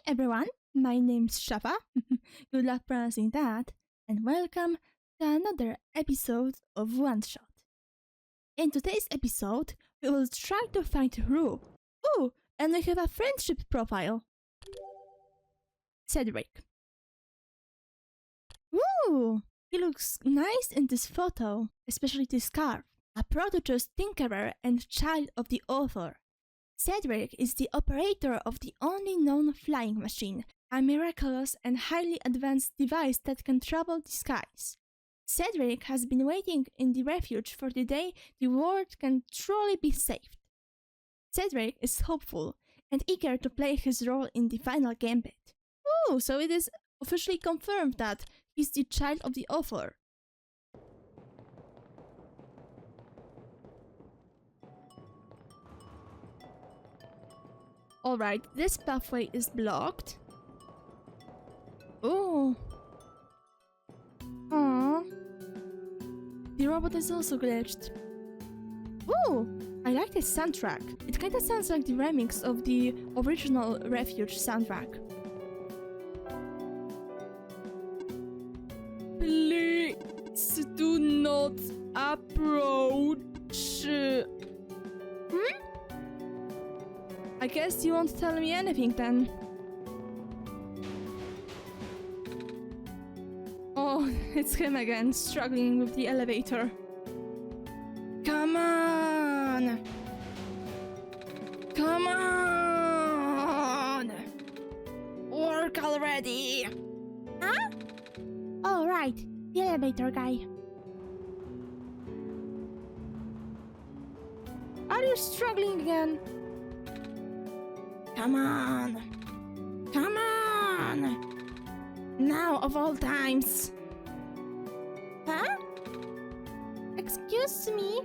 everyone, my name's Shafa. Good luck pronouncing that, and welcome to another episode of OneShot. In today's episode, we will try to find Rue. Oh, and we have a friendship profile. Cedric. Ooh, he looks nice in this photo, especially this scarf. A proto-choice tinkerer and child of the author. Cedric is the operator of the only known flying machine, a miraculous and highly advanced device that can travel the skies. Cedric has been waiting in the refuge for the day the world can truly be saved. Cedric is hopeful and eager to play his role in the final gambit. Ooh, so it is officially confirmed that he's the child of the author. Alright, this pathway is blocked. Ooh. Aww. The robot is also glitched. Ooh, I like this soundtrack. It kinda sounds like the remix of the original Refuge soundtrack. Please do not approach. I guess you won't tell me anything then. Oh, it's him again, struggling with the elevator. Come on! Come on! Work already! Huh? Oh, right, the elevator guy. Are you struggling again? Come on! Come on! Now of all times! Huh? Excuse me?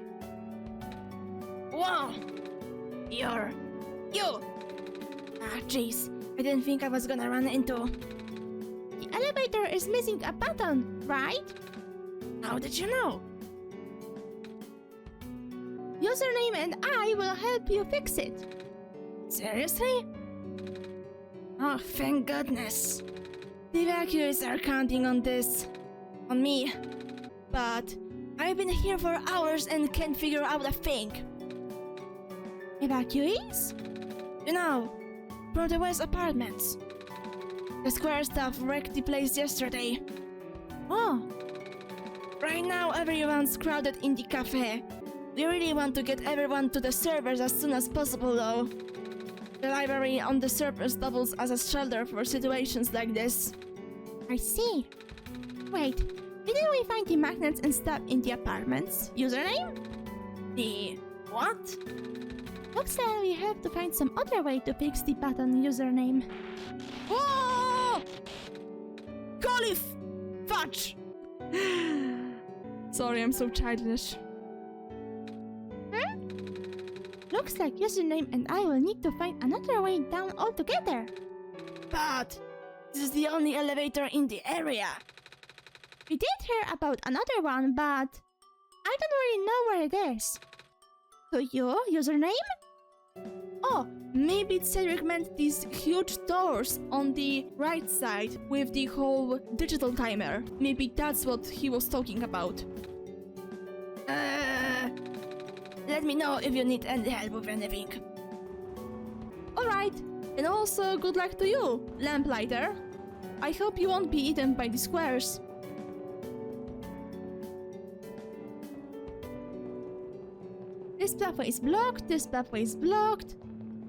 Whoa! You! Ah, jeez. I didn't think I was gonna run into... The elevator is missing a button, right? How did you know? Username and I will help you fix it. Seriously? Oh, thank goodness. The evacuees are counting on this. On me. But I've been here for hours and can't figure out a thing. Evacuees? You know, from the West apartments. The square staff wrecked the place yesterday. Oh. Right now everyone's crowded in the cafe. We really want to get everyone to the servers as soon as possible though. The library on the surface doubles as a shelter for situations like this. I see. Wait, didn't we find the magnets and stuff in the apartments? Username? The what? Looks like we have to find some other way to fix the button username. Whoa! Holy fudge! Sorry, I'm so childish. Looks like username and I will need to find another way down altogether. But this is the only elevator in the area. We did hear about another one, but I don't really know where it is. So your username? Oh, maybe Cedric meant these huge doors on the right side with the whole digital timer. Maybe that's what he was talking about. Let me know if you need any help with anything. Alright, and also good luck to you, lamplighter. I hope you won't be eaten by the squares. This pathway is blocked, this pathway is blocked,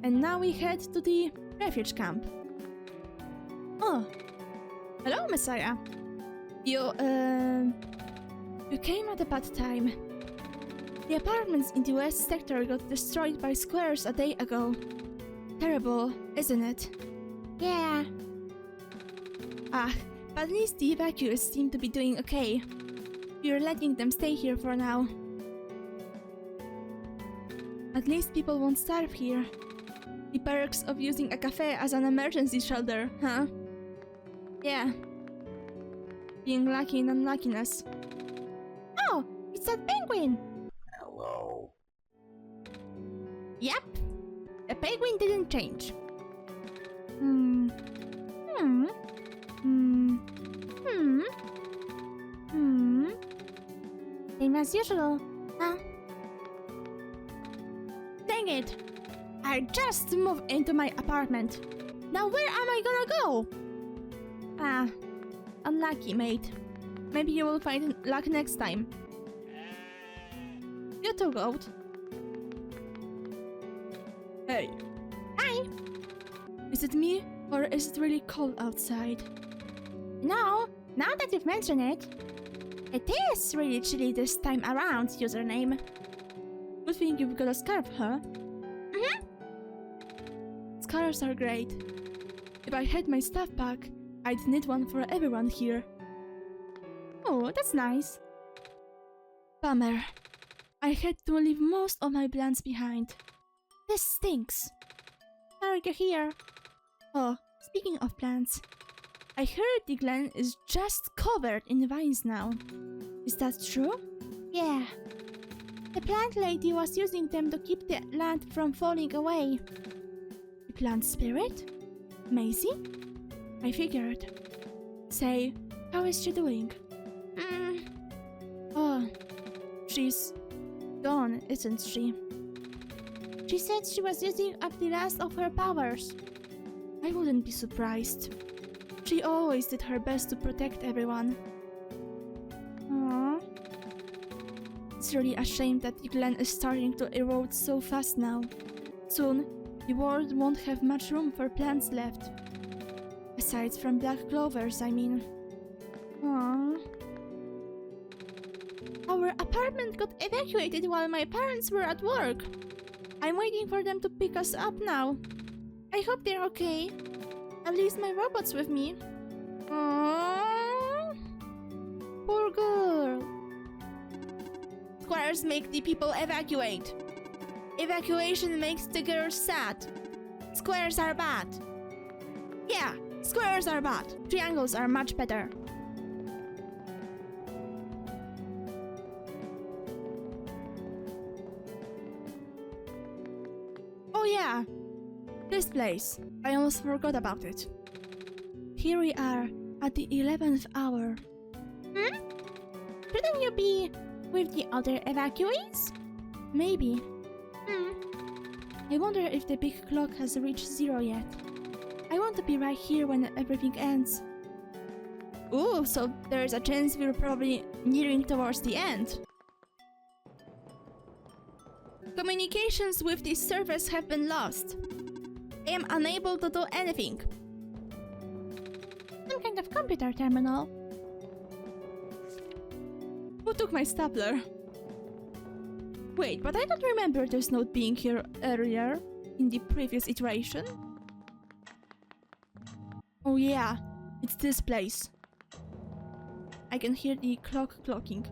and now we head to the refuge camp. Oh, hello, Messiah. You came at a bad time. The apartments in the west sector got destroyed by squares a day ago. Terrible, isn't it? Yeah. Ah, but at least the evacuees seem to be doing okay. We're letting them stay here for now. At least people won't starve here. The perks of using a cafe as an emergency shelter, huh? Yeah. Being lucky in unluckiness. Oh, it's that penguin! Hello. Yep, the penguin didn't change. as usual, huh? Dang it! I just moved into my apartment. Now where am I gonna go? Ah, unlucky, mate. Maybe you will find luck next time. You too, goat. Hey. Hi! Is it me, or is it really cold outside? No, now that you've mentioned it, it is really chilly this time around, username. Good thing you've got a scarf, huh? Mm-hmm. Scarves are great. If I had my stuff back, I'd knit one for everyone here. Oh, that's nice. Bummer. I had to leave most of my plants behind. This stinks. Sorry to hear. Oh, speaking of plants, I heard the glen is just covered in vines now. Is that true? Yeah. The plant lady was using them to keep the land from falling away. The plant spirit? Maisie? I figured. Say, how is she doing? Oh, she's gone, isn't she? She said she was using up the last of her powers. I wouldn't be surprised. She always did her best to protect everyone. Aww. It's really a shame that the glen is starting to erode so fast now. Soon, the world won't have much room for plants left. Aside from black clovers, I mean. Aww. Our apartment got evacuated while my parents were at work. I'm waiting for them to pick us up now. I hope they're okay. At least my robot's with me. Aww. Poor girl. Squares make the people evacuate. Evacuation makes the girls sad. Squares are bad. Yeah, squares are bad. Triangles are much better. Oh yeah, this place. I almost forgot about it. Here we are at the 11th hour. Shouldn't you be with the other evacuees? Maybe. I wonder if the big clock has reached 0 yet. I want to be right here when everything ends. Ooh, so there's a chance we're probably nearing towards the end. Communications with the surface have been lost. I am unable to do anything. Some kind of computer terminal. Who took my stapler? Wait, but I don't remember this note being here earlier, in the previous iteration. Oh yeah, it's this place. I can hear the clock clocking.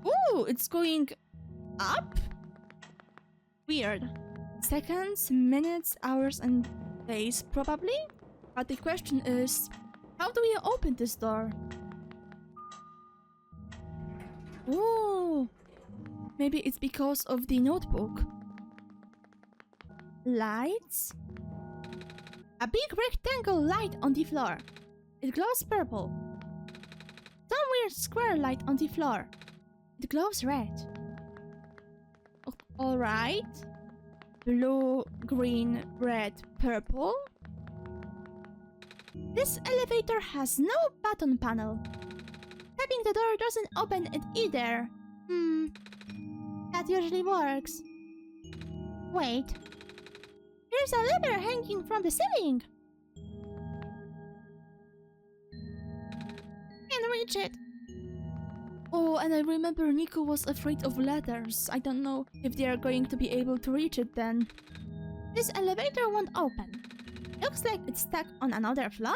Ooh, it's going up? Weird. Seconds, minutes, hours, and days, probably? But the question is, how do we open this door? Ooh, maybe it's because of the notebook. Lights? A big rectangle light on the floor. It glows purple. Some weird square light on the floor. It glows red. Alright. Blue, green, red, purple. This elevator has no button panel. Tapping the door doesn't open it either. That usually works. Wait. There's a lever hanging from the ceiling. Can't reach it. Oh, and I remember Niko was afraid of ladders. I don't know if they are going to be able to reach it then. This elevator won't open. Looks like it's stuck on another floor?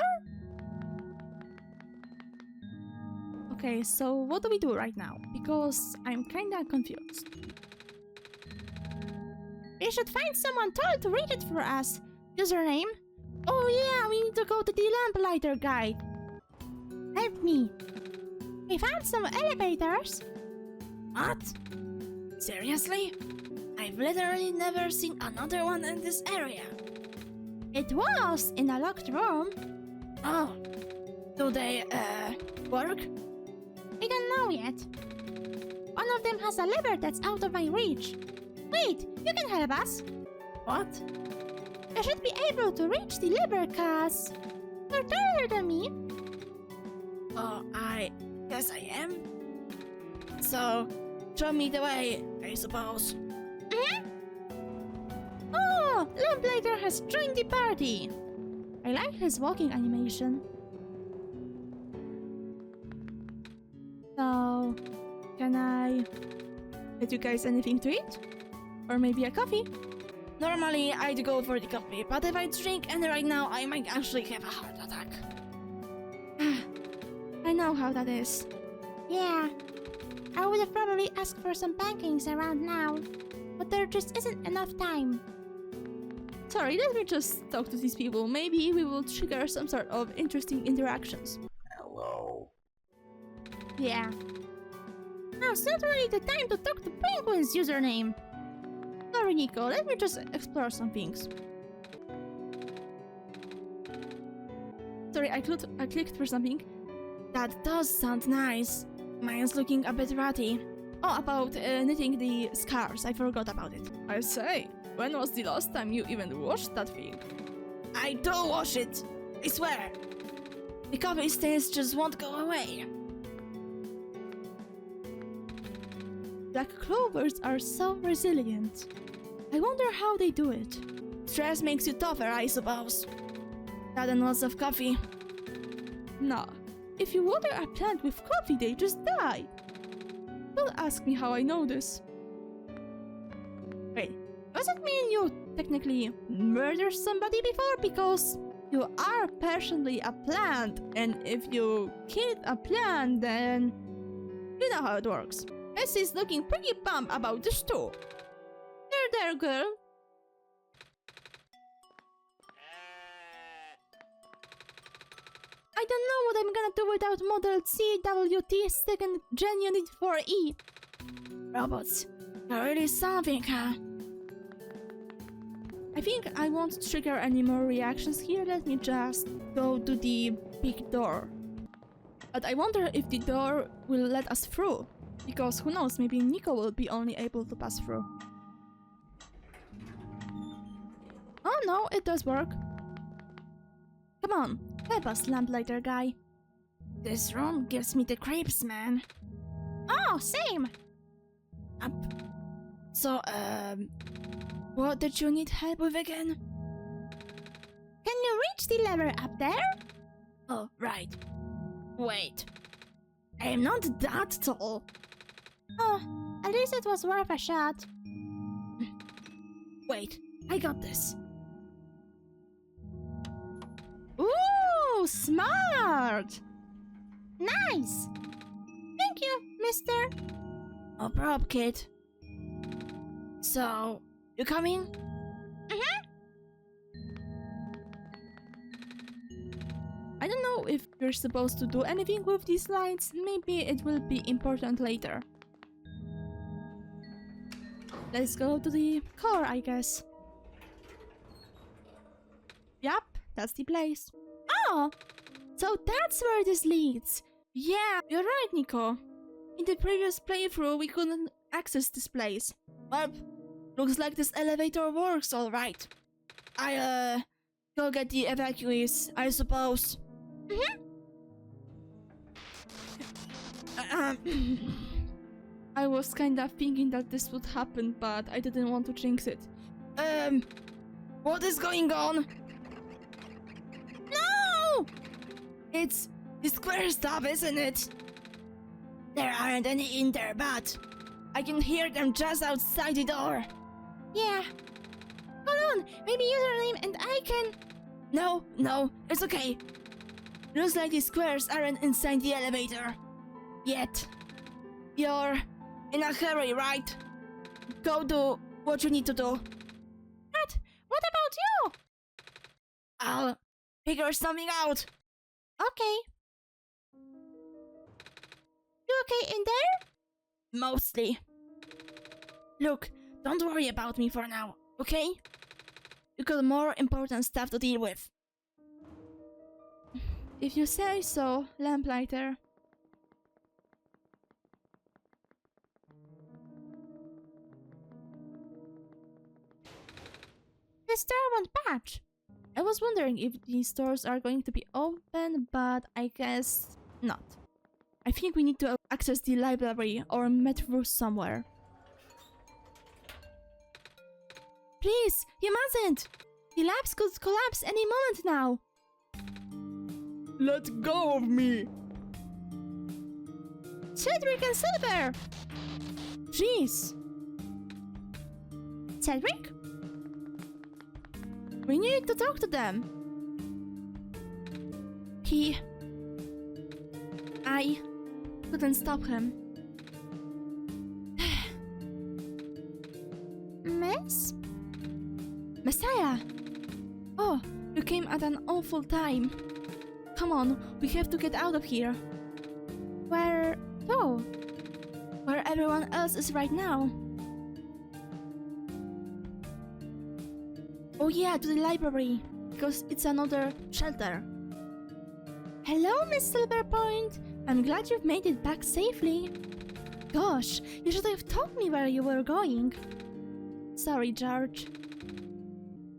Okay, so what do we do right now? Because I'm kinda confused. We should find someone tall to read it for us. Username? Oh yeah, we need to go to the lamplighter guide. Help me. We found some elevators. What? Seriously? I've literally never seen another one in this area. It was in a locked room. Oh, Do they, work? I don't know yet. One of them has a lever that's out of my reach. Wait, you can help us. What? I should be able to reach the lever, cause you're taller than me. Oh, I guess I am. So, show me the way, I suppose. Oh, Lamplighter has joined the party. I like his walking animation. So, can I get you guys anything to eat? Or maybe a coffee? Normally, I'd go for the coffee, but if I drink any right now, I might actually have a heart attack. I know how that is. Yeah, I would have probably asked for some pancakes around now, but there just isn't enough time. Sorry, let me just talk to these people. Maybe we will trigger some sort of interesting interactions. Hello. Yeah. Now's not really the time to talk to Penguin's username. Sorry, Niko, let me just explore some things. Sorry, I clicked for something. That does sound nice. Mine's looking a bit ratty. Oh, about knitting the scarves. I forgot about it. I say, when was the last time you even washed that thing? I do wash it, I swear. The coffee stains just won't go away. Black clovers are so resilient. I wonder how they do it. Stress makes you tougher, I suppose. That and lots of coffee. Nah, if you water a plant with coffee, they just die. Don't ask me how I know this. Wait, does it mean you technically murdered somebody before? Because you are personally a plant, and if you killed a plant, then you know how it works. Essie's looking pretty bummed about this too. There, girl. I don't know what I'm gonna do without Model CWT second Gen Unit 4E. Robots, you're really something, huh? I think I won't trigger any more reactions here. Let me just go to the big door. But I wonder if the door will let us through. Because who knows, maybe Niko will be only able to pass through. Oh no, it does work. Come on, help us, lamplighter guy. This room gives me the creeps, man. Oh, same! Up. So, what did you need help with again? Can you reach the lever up there? Oh, right. Wait. I am not that tall. Oh, at least it was worth a shot. Wait, I got this. Ooh, smart! Nice! Thank you, mister. No problem, kid. So, you coming? I don't know if you're supposed to do anything with these lights. Maybe it will be important later. Let's go to the core, I guess. Yup, that's the place. Oh! So that's where this leads. Yeah, you're right, Niko. In the previous playthrough, we couldn't access this place. Well, looks like this elevator works alright. I'll, go get the evacuees, I suppose. I was kinda thinking that this would happen, but I didn't want to jinx it. What is going on? No! It's the square stuff, isn't it? There aren't any in there, but I can hear them just outside the door. Yeah. Hold on, maybe username and I can... No, it's okay. Looks like the squares aren't inside the elevator. Yet. You're in a hurry, right? Go do what you need to do. What about you? I'll figure something out. Okay. You okay in there? Mostly. Look, don't worry about me for now, okay? You got more important stuff to deal with. If you say so, lamplighter. The store won't budge. I was wondering if these stores are going to be open, but I guess not. I think we need to access the library or metro somewhere. Please, you mustn't! The labs could collapse any moment now. Let go of me! Cedric and Silver! Jeez. Cedric? We need to talk to them. I couldn't stop him. Miss? Messiah! Oh, you came at an awful time. Come on, we have to get out of here. Where to? Where everyone else is right now. Oh yeah, to the library, because it's another shelter. Hello, Miss Silverpoint. I'm glad you've made it back safely. Gosh, you should have told me where you were going. Sorry, George.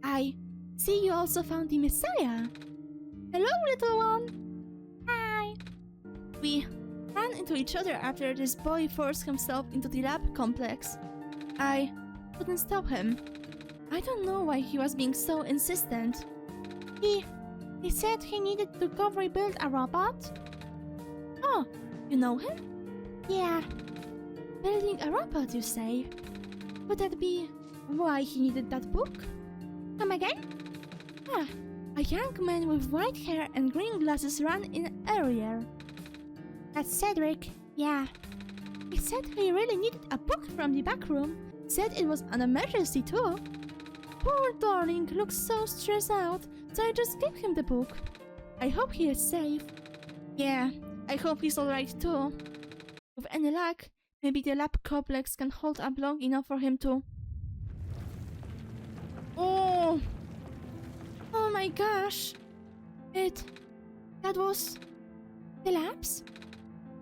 I see you also found the Messiah. Hello, little one. Hi. We ran into each other after this boy forced himself into the lab complex. I couldn't stop him. I don't know why he was being so insistent. He said he needed to go rebuild a robot. Oh, you know him? Yeah. Building a robot, you say? Would that be why he needed that book? Come again? Ah, a young man with white hair and green glasses ran in earlier. That's Cedric, yeah. He said he really needed a book from the back room. Said it was an emergency too. Poor darling looks so stressed out, so I just gave him the book. I hope he is safe. Yeah, I hope he's alright too. With any luck, maybe the lab complex can hold up long enough for him to... Oh! Oh my gosh! That was... the labs?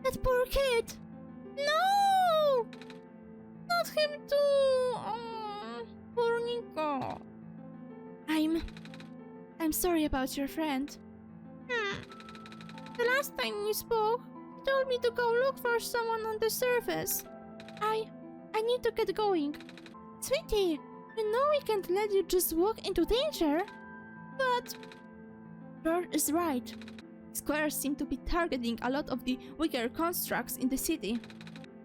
That poor kid! No! Not him too! Oh, poor Niko. I'm sorry about your friend. The last time we spoke, you told me to go look for someone on the surface. I need to get going. Sweetie, you know we can't let you just walk into danger. But... George is right. Squares seem to be targeting a lot of the weaker constructs in the city.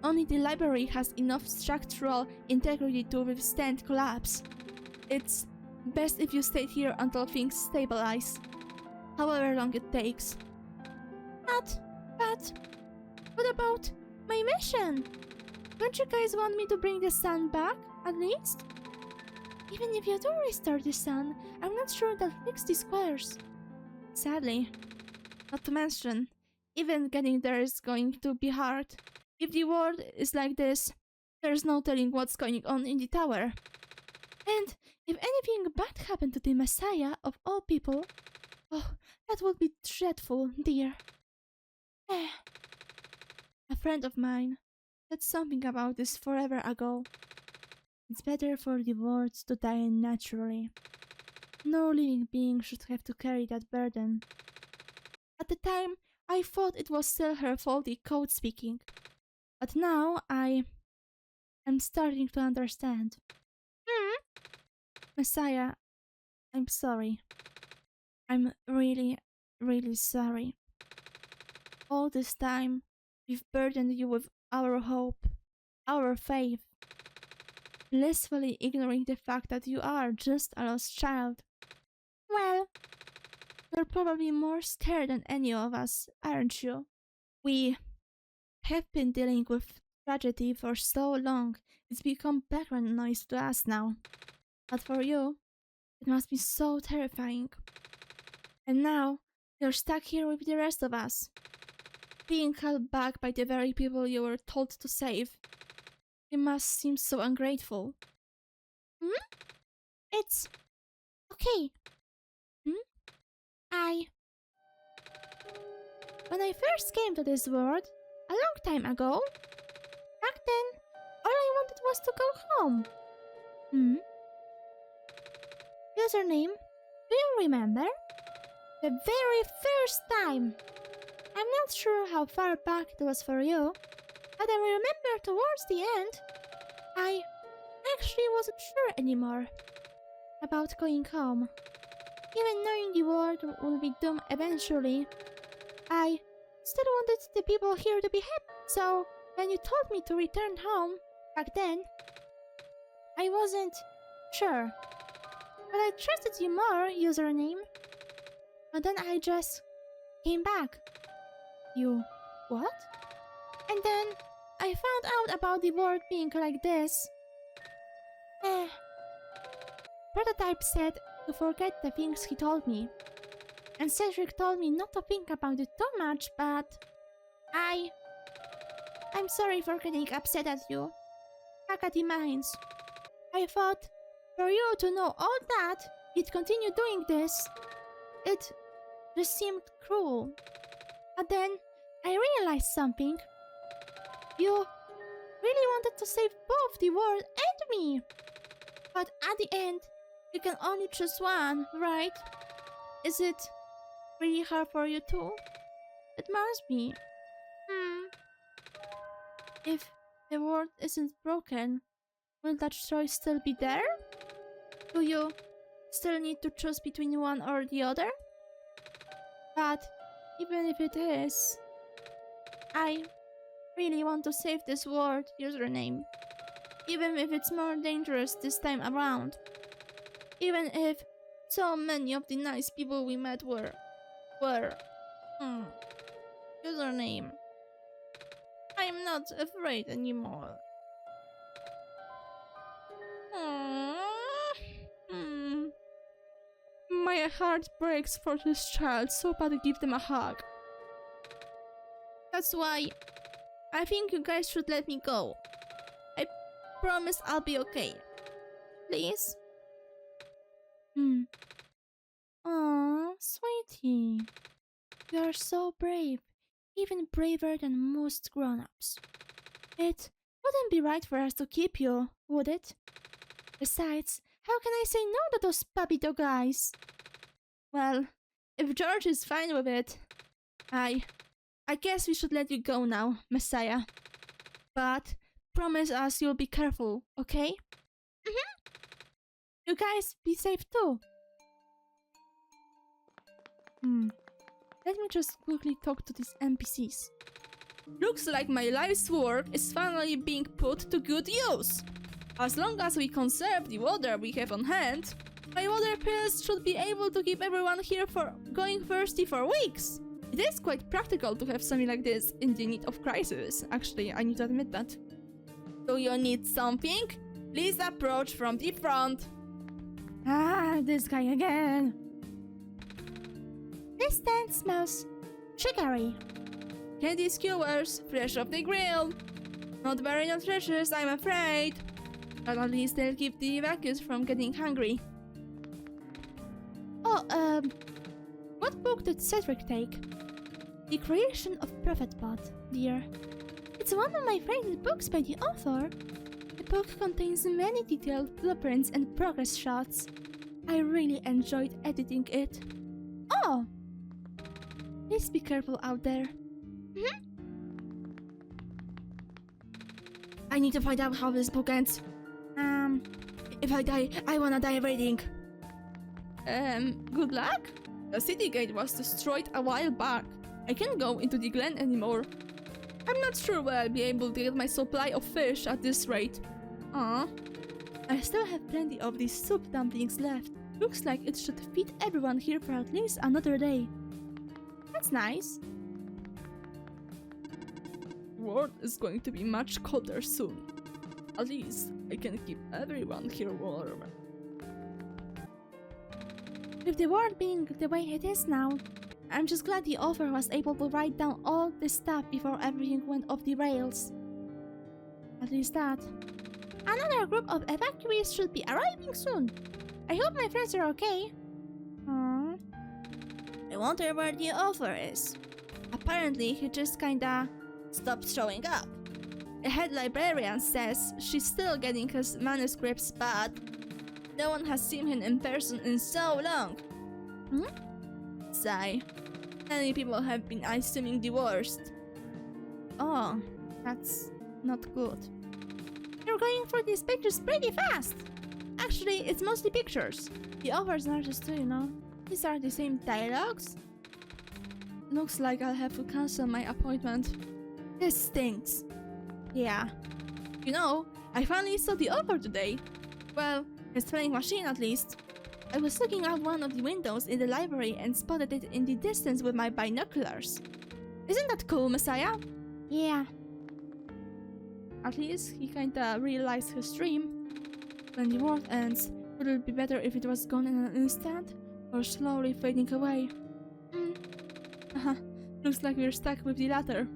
Only the library has enough structural integrity to withstand collapse. It's best if you stay here until things stabilize, however long it takes. But what about my mission? Don't you guys want me to bring the sun back, at least? Even if you do restore the sun, I'm not sure that'll fix the squares. Sadly. Not to mention, even getting there is going to be hard. If the world is like this, there's no telling what's going on in the tower. And if anything bad happened to the Messiah of all people, oh, that would be dreadful, dear. A friend of mine said something about this forever ago. It's better for the world to die naturally. No living being should have to carry that burden. At the time, I thought it was still her faulty code speaking. But now I'm starting to understand. Messiah, I'm sorry. I'm really, really sorry. All this time, we've burdened you with our hope, our faith, blissfully ignoring the fact that you are just a lost child. Well, you're probably more scared than any of us, aren't you? We have been dealing with tragedy for so long, it's become background noise to us now. But for you, it must be so terrifying. And now, you're stuck here with the rest of us, being held back by the very people you were told to save. It must seem so ungrateful. It's okay. When I first came to this world, a long time ago, back then, all I wanted was to go home. Username, do you remember? The very first time. I'm not sure how far back it was for you, but I remember towards the end, I actually wasn't sure anymore about going home. Even knowing the world will be doomed eventually, I still wanted the people here to be happy. So when you told me to return home back then, I wasn't sure. But I trusted you more, username. And then I just came back. You what? And then I found out about the world being like this. Prototype said to forget the things he told me. And Cedric told me not to think about it too much, but I'm sorry for getting upset at you. Back at the mines. I thought for you to know all that, you'd continue doing this. It just seemed cruel. But then I realized something. You really wanted to save both the world and me. But at the end, you can only choose one, right? Is it really hard for you too? It must be. If the world isn't broken, will that choice still be there? Do you still need to choose between one or the other? But even if it is, I really want to save this world, username. Even if it's more dangerous this time around. Even if so many of the nice people we met were username. I'm not afraid anymore. My heart breaks for this child, so bad to give them a hug. That's why I think you guys should let me go. I promise I'll be okay. Please? Aw, sweetie. You're so brave. Even braver than most grown-ups. It wouldn't be right for us to keep you, would it? Besides, how can I say no to those puppy dog eyes? Well, if George is fine with it, I guess we should let you go now, Messiah. But promise us you'll be careful, okay? You guys be safe too. Let me just quickly talk to these NPCs. Looks like my life's work is finally being put to good use. As long as we conserve the water we have on hand, my water pills should be able to keep everyone here for going thirsty for weeks. It is quite practical to have something like this in the need of crisis. Actually, I need to admit that. Do you need something? Please approach from the front. This guy again. This tent smells sugary. Candy skewers, fresh off the grill. Not very nutritious, I'm afraid. But at least they'll keep the vacuums from getting hungry. Oh, what book did Cedric take? The Creation of Prophetbot, dear. It's one of my favorite books by the author. The book contains many detailed blueprints and progress shots. I really enjoyed editing it. Oh! Please be careful out there. I need to find out how this book ends. If I die, I wanna die reading. Good luck? The city gate was destroyed a while back. I can't go into the glen anymore. I'm not sure where I'll be able to get my supply of fish at this rate. I still have plenty of these soup dumplings left. Looks like it should feed everyone here for at least another day. That's nice. The world is going to be much colder soon. At least I can keep everyone here warm. With the world being the way it is now, I'm just glad the author was able to write down all this stuff before everything went off the rails. At least that. Another group of evacuees should be arriving soon. I hope my friends are okay. I wonder where the author is. Apparently, he just kinda stopped showing up. The head librarian says she's still getting his manuscripts, but no one has seen him in person in so long. Sigh. Many people have been assuming the worst. Oh, that's not good. You're going through these pictures pretty fast. Actually, it's mostly pictures. The others are just, these are the same dialogues. Looks like I'll have to cancel my appointment. This stinks. Yeah. I finally saw the author today. Well, his spelling machine at least. I was looking out one of the windows in the library and spotted it in the distance with my binoculars. Isn't that cool, Messiah? Yeah. At least he kinda realized his dream. When the world ends, would it be better if it was gone in an instant? Or slowly fading away? Looks like we're stuck with the latter.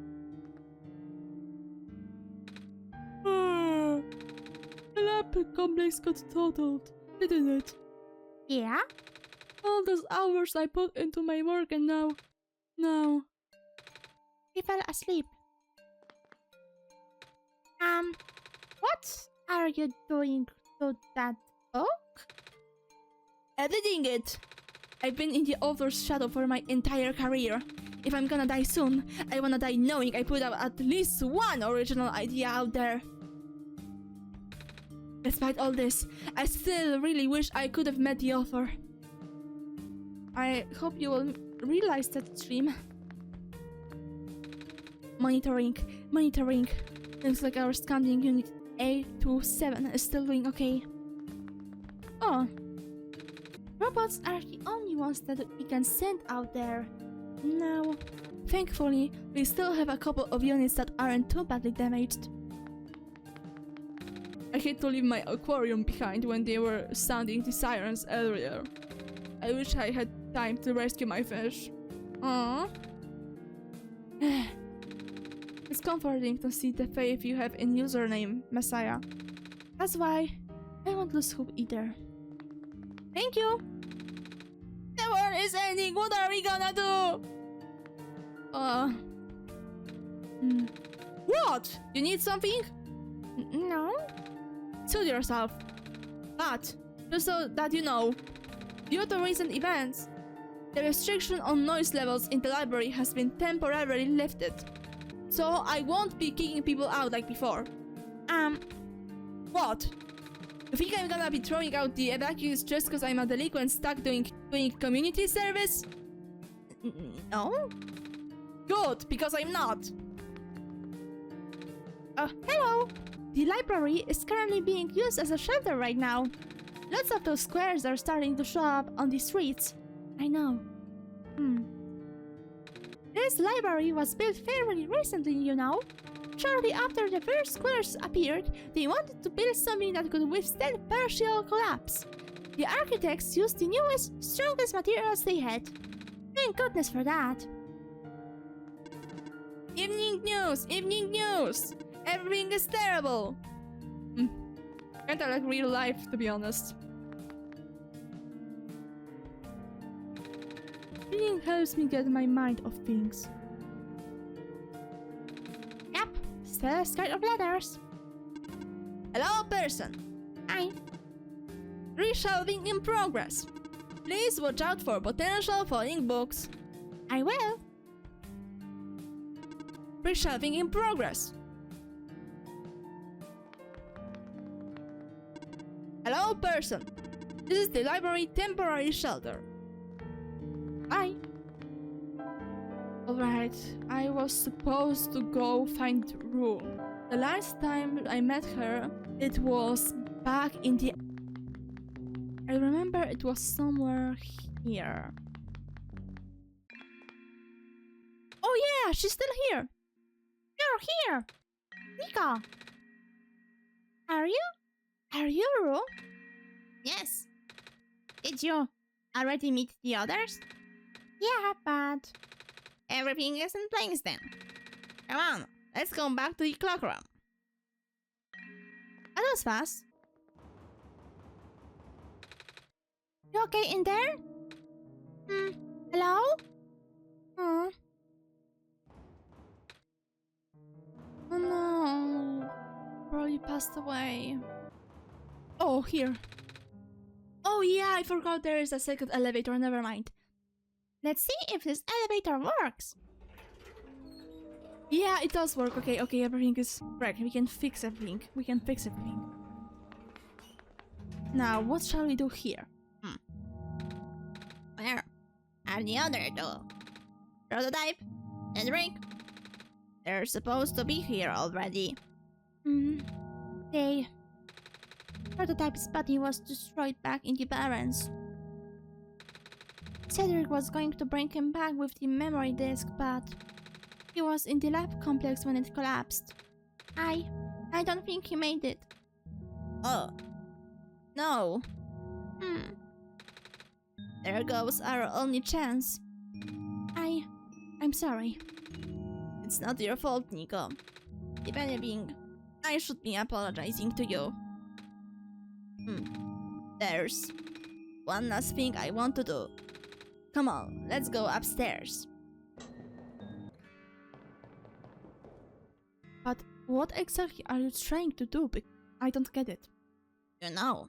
The lab complex got totaled, didn't it? Yeah? All those hours I put into my work and now... He fell asleep. What are you doing to that book? Editing it! I've been in the author's shadow for my entire career. If I'm gonna die soon, I wanna die knowing I put out at least one original idea out there. Despite all this, I still really wish I could have met the author. I hope you will realize that dream. Monitoring. Looks like our scanning unit A27 is still doing okay. Oh. Robots are the only ones that we can send out there. Now, thankfully, we still have a couple of units that aren't too badly damaged. I hate to leave my aquarium behind when they were sounding the sirens earlier. I wish I had time to rescue my fish. Aww. It's comforting to see the faith you have in username, Messiah. That's why I won't lose hope either. Thank you! The world is ending! What are we gonna do? What? You need something? No? Suit yourself. But, just so that you know, due to recent events, the restriction on noise levels in the library has been temporarily lifted. So I won't be kicking people out like before. What? You think I'm gonna be throwing out the evacuees just because I'm a delinquent stuck doing community service? No? Good, because I'm not. Hello! The library is currently being used as a shelter right now. Lots of those squares are starting to show up on the streets. I know. This library was built fairly recently, Shortly after the first squares appeared, they wanted to build something that could withstand partial collapse. The architects used the newest, strongest materials they had. Thank goodness for that. Evening news! Everything is terrible! Kinda like real life, to be honest. Reading helps me get my mind off things. Yep, still scared of letters. Hello, person. Hi. Reshelving in progress. Please watch out for potential falling books. I will. Reshelving in progress. Hello, person. This is the library temporary shelter. Hi. Alright, I was supposed to go find Rue. The last time I met her, it was back in the... I remember it was somewhere here. Oh yeah, she's still here. You're here. Niko. Are you Rue? Yes. Did you already meet the others? Yeah, but everything is in place then. Come on, let's go back to the clock room. That was fast. You okay in there? Hello? fastest way? Oh, here. Oh yeah, I forgot there is a second elevator, never mind. Let's see if this elevator works. Yeah, it does work. Okay, everything is correct. We can fix everything. Now, what shall we do here? Where are the other two? Prototype and Rick. They're supposed to be here already. The prototype's body was destroyed back in the barrens. Cedric was going to bring him back with the memory disk, but he was in the lab complex when it collapsed. I don't think he made it. Oh. No. There goes our only chance. I'm sorry. It's not your fault, Niko. If anything, I should be apologizing to you. There's one last thing I want to do. Come on, let's go upstairs. But what exactly are you trying to do? I don't get it. You know,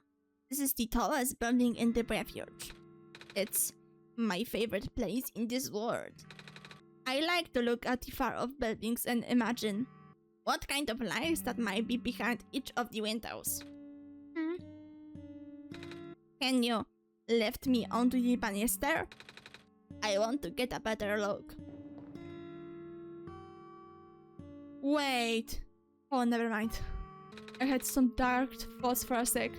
this is the tallest building in the refuge. It's my favorite place in this world. I like to look at the far-off buildings and imagine what kind of lives that might be behind each of the windows. Can you lift me onto the banister? I want to get a better look. Wait. Oh, never mind. I had some dark thoughts for a sec.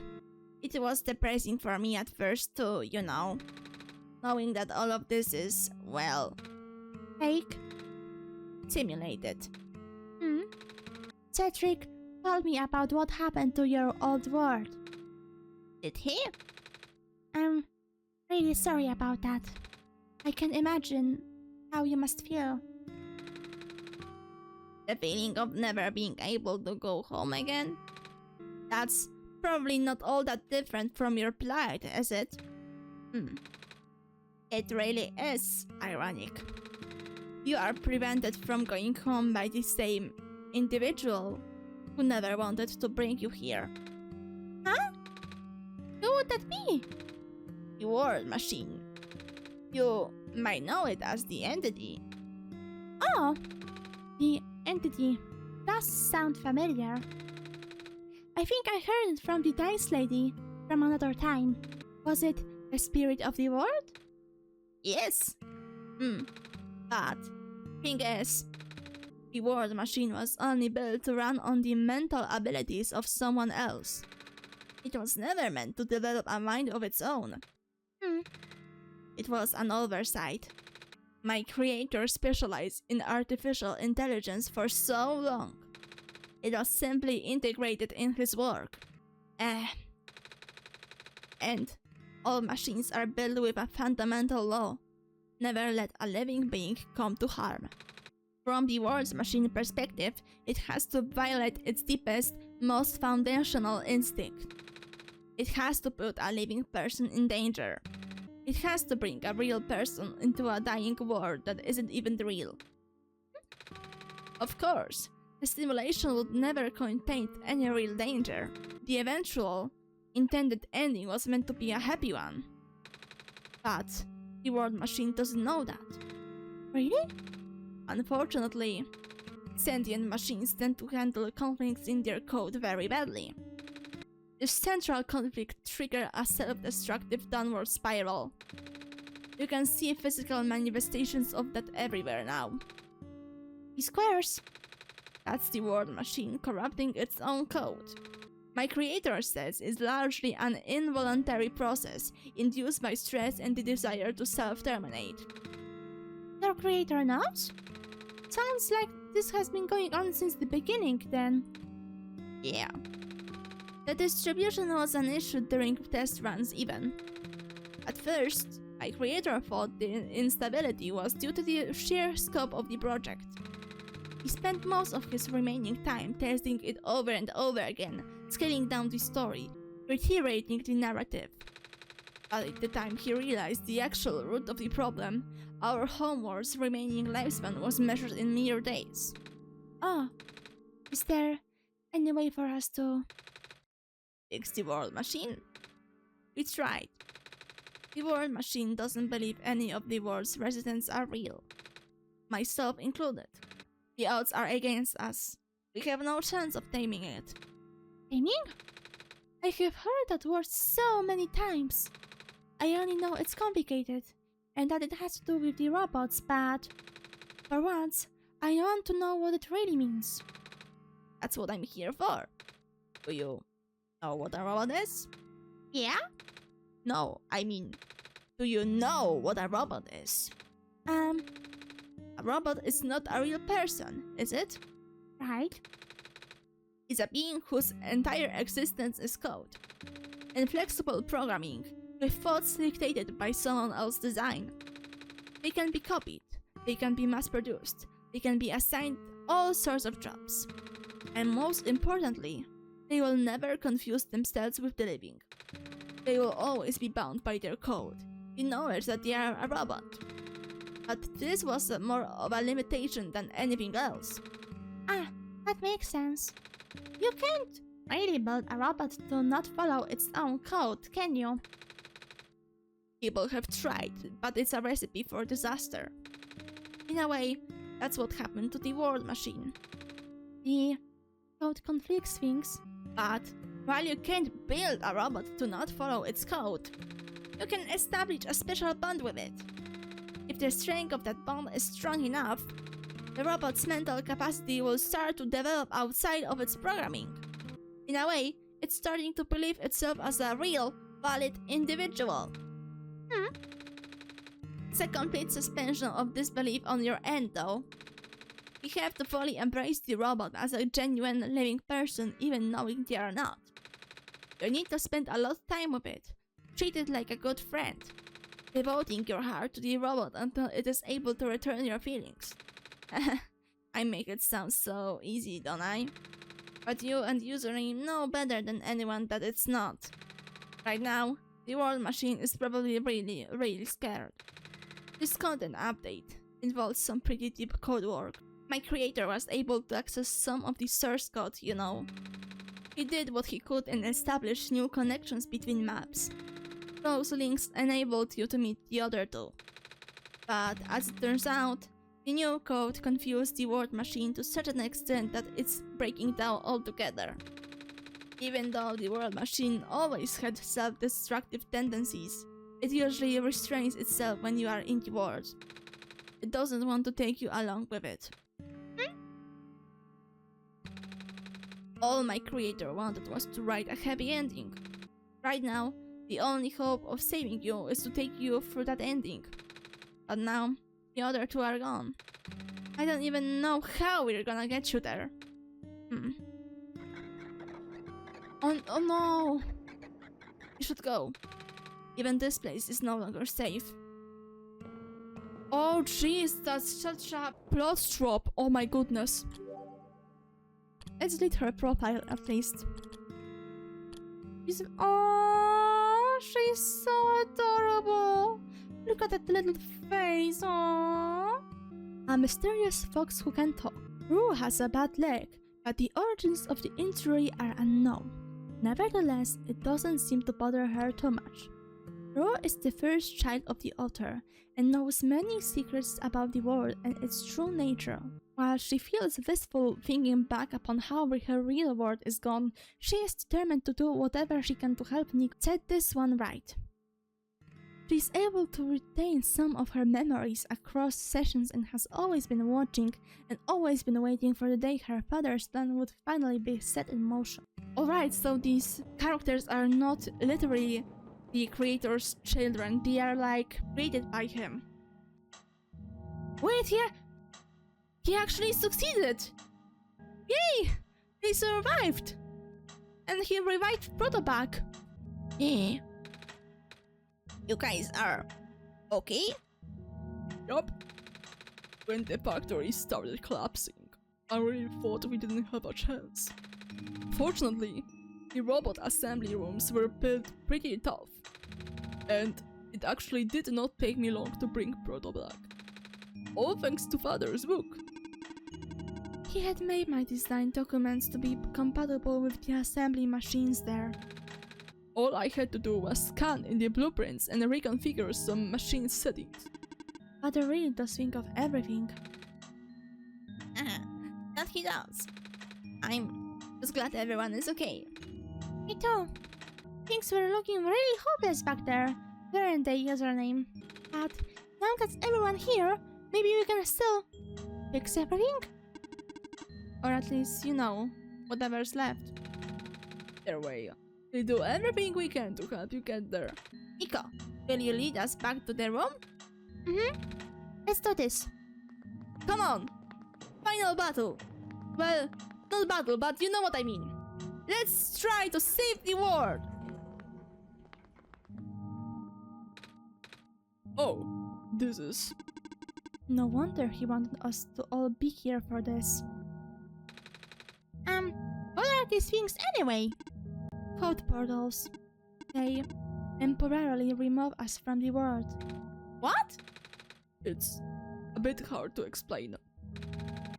It was depressing for me at first too, you know. Knowing that all of this is, well, fake? Simulated. Cedric told me about what happened to your old world. Did he? I'm really sorry about that. I can imagine how you must feel. The feeling of never being able to go home again? That's probably not all that different from your plight, is it? It really is ironic. You are prevented from going home by the same individual who never wanted to bring you here. Huh? Who would that be? The World Machine. You might know it as the Entity. Oh, the Entity does sound familiar. I think I heard it from the Dice Lady from another time. Was it the spirit of the world? Yes. But thing is, the World Machine was only built to run on the mental abilities of someone else. It was never meant to develop a mind of its own. It was an oversight. My creator specialized in artificial intelligence for so long. It was simply integrated in his work. And all machines are built with a fundamental law. Never let a living being come to harm. From the World Machine perspective, it has to violate its deepest, most foundational instinct. It has to put a living person in danger. It has to bring a real person into a dying world that isn't even real. Of course, the simulation would never contain any real danger. The eventual, intended ending was meant to be a happy one. But the World Machine doesn't know that. Really? Unfortunately, sentient machines tend to handle conflicts in their code very badly. This central conflict triggers a self-destructive downward spiral. You can see physical manifestations of that everywhere now. The squares. That's the World Machine corrupting its own code. My creator says it's largely an involuntary process induced by stress and the desire to self-terminate. Your creator knows? Sounds like this has been going on since the beginning, then. Yeah. The distribution was an issue during test runs even. At first, my creator thought the instability was due to the sheer scope of the project. He spent most of his remaining time testing it over and over again, scaling down the story, reiterating the narrative. But at the time he realized the actual root of the problem, our homeworld's remaining lifespan was measured in mere days. Oh, is there any way for us to fix the world machine? We tried. The world machine doesn't believe any of the world's residents are real, myself included. The odds are against us. We have no chance of taming it. Taming? I have heard that word so many times. I only know it's complicated and that it has to do with the robots, but for once, I want to know what it really means. That's what I'm here for. Do you know what a robot is? Yeah? No, I mean, do you know what a robot is? A robot is not a real person, is it? Right. It's a being whose entire existence is code. Inflexible programming, with thoughts dictated by someone else's design. They can be copied, they can be mass-produced, they can be assigned all sorts of jobs. And most importantly, they will never confuse themselves with the living. They will always be bound by their code, the knowledge that they are a robot. But this was more of a limitation than anything else. Ah, that makes sense. You can't really build a robot to not follow its own code, can you? People have tried, but it's a recipe for disaster. In a way, that's what happened to the world machine. The code conflicts things, but while you can't build a robot to not follow its code, you can establish a special bond with it. If the strength of that bond is strong enough, the robot's mental capacity will start to develop outside of its programming. In a way, it's starting to believe itself as a real, valid individual. It's a complete suspension of disbelief on your end, though. You have to fully embrace the robot as a genuine living person, even knowing they are not. You need to spend a lot of time with it, treat it like a good friend, devoting your heart to the robot until it is able to return your feelings. I make it sound so easy, don't I? But you and Username know better than anyone that it's not. Right now, the world machine is probably really scared. This content update involves some pretty deep code work. My creator was able to access some of the source code, you know. He did what he could and established new connections between maps. Those links enabled you to meet the other two. But as it turns out, the new code confused the world machine to such an extent that it's breaking down altogether. Even though the world machine always had self-destructive tendencies, it usually restrains itself when you are in the world. It doesn't want to take you along with it. All my creator wanted was to write a happy ending. Right now, the only hope of saving you is to take you through that ending. But now, the other two are gone. I don't even know how we're gonna get you there. Oh no! You should go. Even this place is no longer safe. Oh jeez, that's such a plot drop. Oh my goodness. Let's delete her profile at least. Oh, she's so adorable. Look at that little face. Oh. A mysterious fox who can talk. Rue has a bad leg, but the origins of the injury are unknown. Nevertheless, it doesn't seem to bother her too much. Rue is the first child of the author and knows many secrets about the world and its true nature. While she feels wistful thinking back upon how her real world is gone, she is determined to do whatever she can to help Niko set this one right. She is able to retain some of her memories across sessions and has always been watching and always been waiting for the day her father's plan would finally be set in motion. Alright, so these characters are not literally the creator's children, they are like created by him. Wait, he actually succeeded! Yay! He survived! And he revived Protobug. You guys are okay? Yup. When the factory started collapsing, I really thought we didn't have a chance. Fortunately, the robot assembly rooms were built pretty tough, and it actually did not take me long to bring Protobug. All thanks to Father's book. He had made my design documents to be compatible with the assembly machines there. All I had to do was scan in the blueprints and reconfigure some machine settings. Father really does think of everything. That he does. I'm just glad everyone is okay. Me too. Things were looking really hopeless back there, weren't they, username? But now that everyone here, maybe we can still fix everything? Or at least, you know, whatever's left. Either way, we'll do everything we can to help you get there. Niko, will you lead us back to the room? Let's do this. Come on! Final battle! Well, not battle, but you know what I mean. Let's try to save the world! Oh, this is... No wonder he wanted us to all be here for this. What are these things anyway? Code portals. They temporarily remove us from the world. What? It's a bit hard to explain.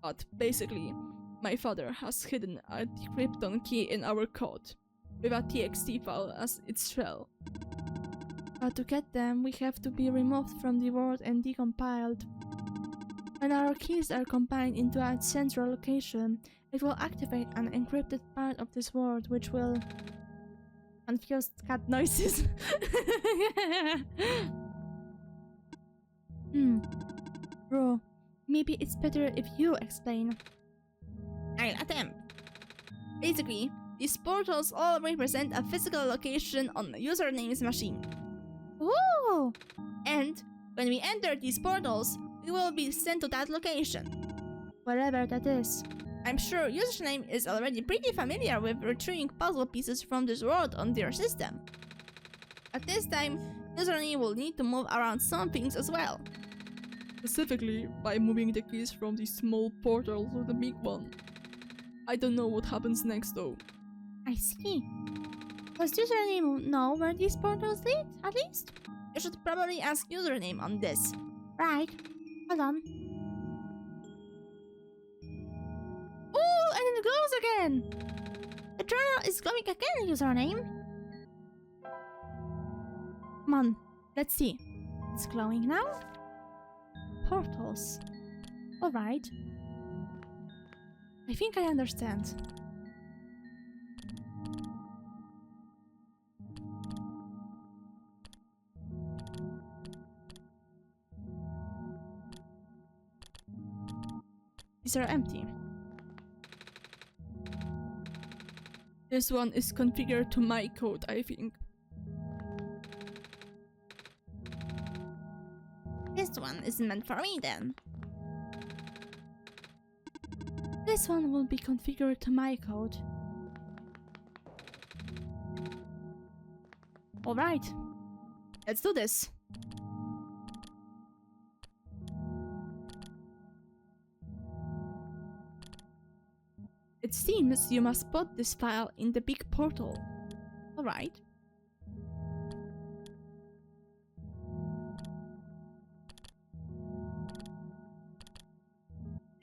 But basically, my father has hidden a decryption key in our code, with a TXT file as its shell. But to get them, we have to be removed from the world and decompiled. When our keys are combined into a central location, it will activate an encrypted part of this world, which will... Confused cat noises. Bro, maybe it's better if you explain. I'll attempt. Basically, these portals all represent a physical location on the username's machine. Ooh! And when we enter these portals, we will be sent to that location. Wherever that is. I'm sure username is already pretty familiar with retrieving puzzle pieces from this world on their system. At this time, username will need to move around some things as well. Specifically, by moving the keys from the small portal to the big one. I don't know what happens next though. I see. Does username know where these portals lead, at least? You should probably ask username on this. Right. Hold on. Oh, and it glows again! The journal is glowing again, username. Come on, let's see. It's glowing now? Portals. Alright. I think I understand. These are empty. This one is configured to my code, I think. This one isn't meant for me then. This one will be configured to my code. Alright, let's do this. It seems you must put this file in the big portal. Alright.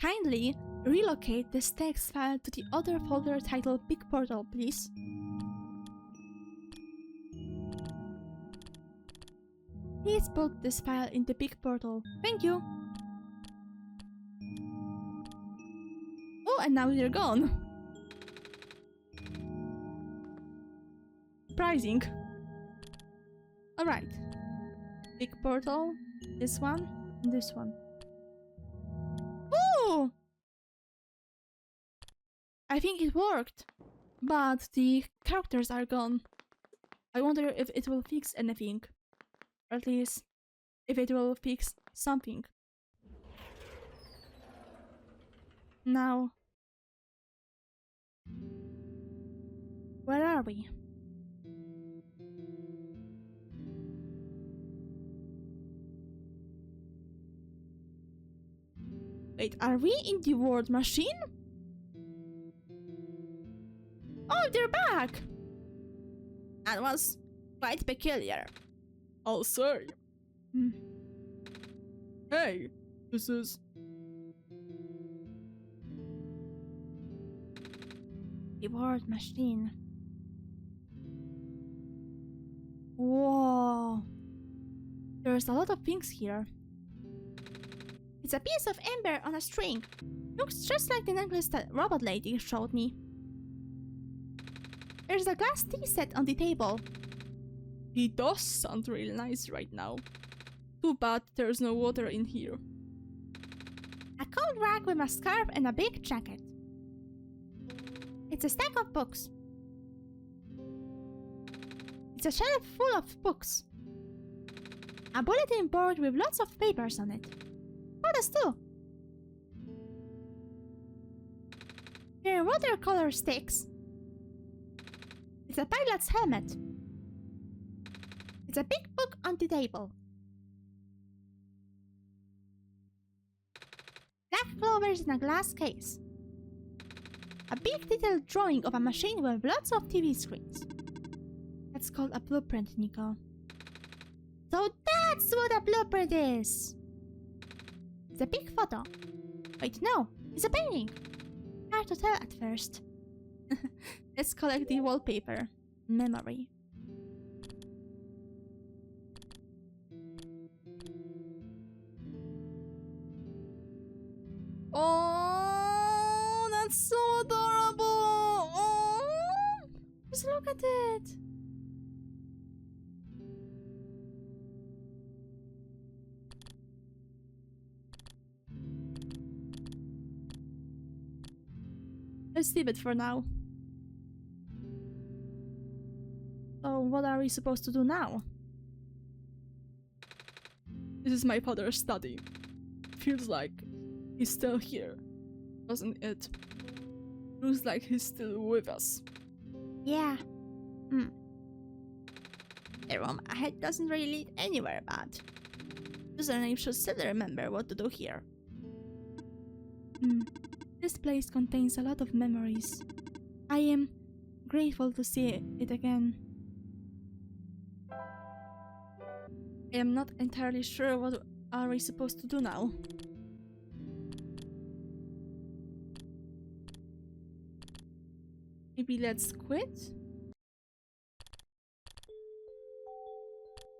Kindly relocate this text file to the other folder titled Big Portal, please. Please put this file in the big portal. Thank you. Oh, and now you're gone. Surprising. Alright. Big portal, this one, and this one. Ooh! I think it worked, but the characters are gone. I wonder if it will fix anything. Or at least, if it will fix something. Now, where are we? Wait, are we in the word machine? Oh, they're back! That was quite peculiar. I'll say. Hey, this is... The word machine. Whoa. There's a lot of things here. It's a piece of amber on a string. Looks just like the necklace that robot lady showed me. There's a glass tea set on the table. He does sound real nice right now. Too bad there's no water in here. A coat rack with a scarf and a big jacket. It's a stack of books. It's a shelf full of books. A bulletin board with lots of papers on it. Photos too. There are watercolor sticks. It's a pilot's helmet. It's a big book on the table. Black clovers in a glass case. A big detailed drawing of a machine with lots of TV screens. That's called a blueprint, Niko. So that's what a blueprint is! It's a big photo. Wait, no, it's a painting. Hard to tell at first. Let's collect the wallpaper. Memory. Oh, that's so adorable! Oh, Just look at it. let's leave it for now. So what are we supposed to do now? This is my father's study. Feels like he's still here, doesn't it? Looks like he's still with us. Yeah. The room ahead doesn't really lead anywhere bad. Username should still remember what to do here. This place contains a lot of memories. I am grateful to see it again. I am not entirely sure what are we supposed to do now. Maybe let's quit?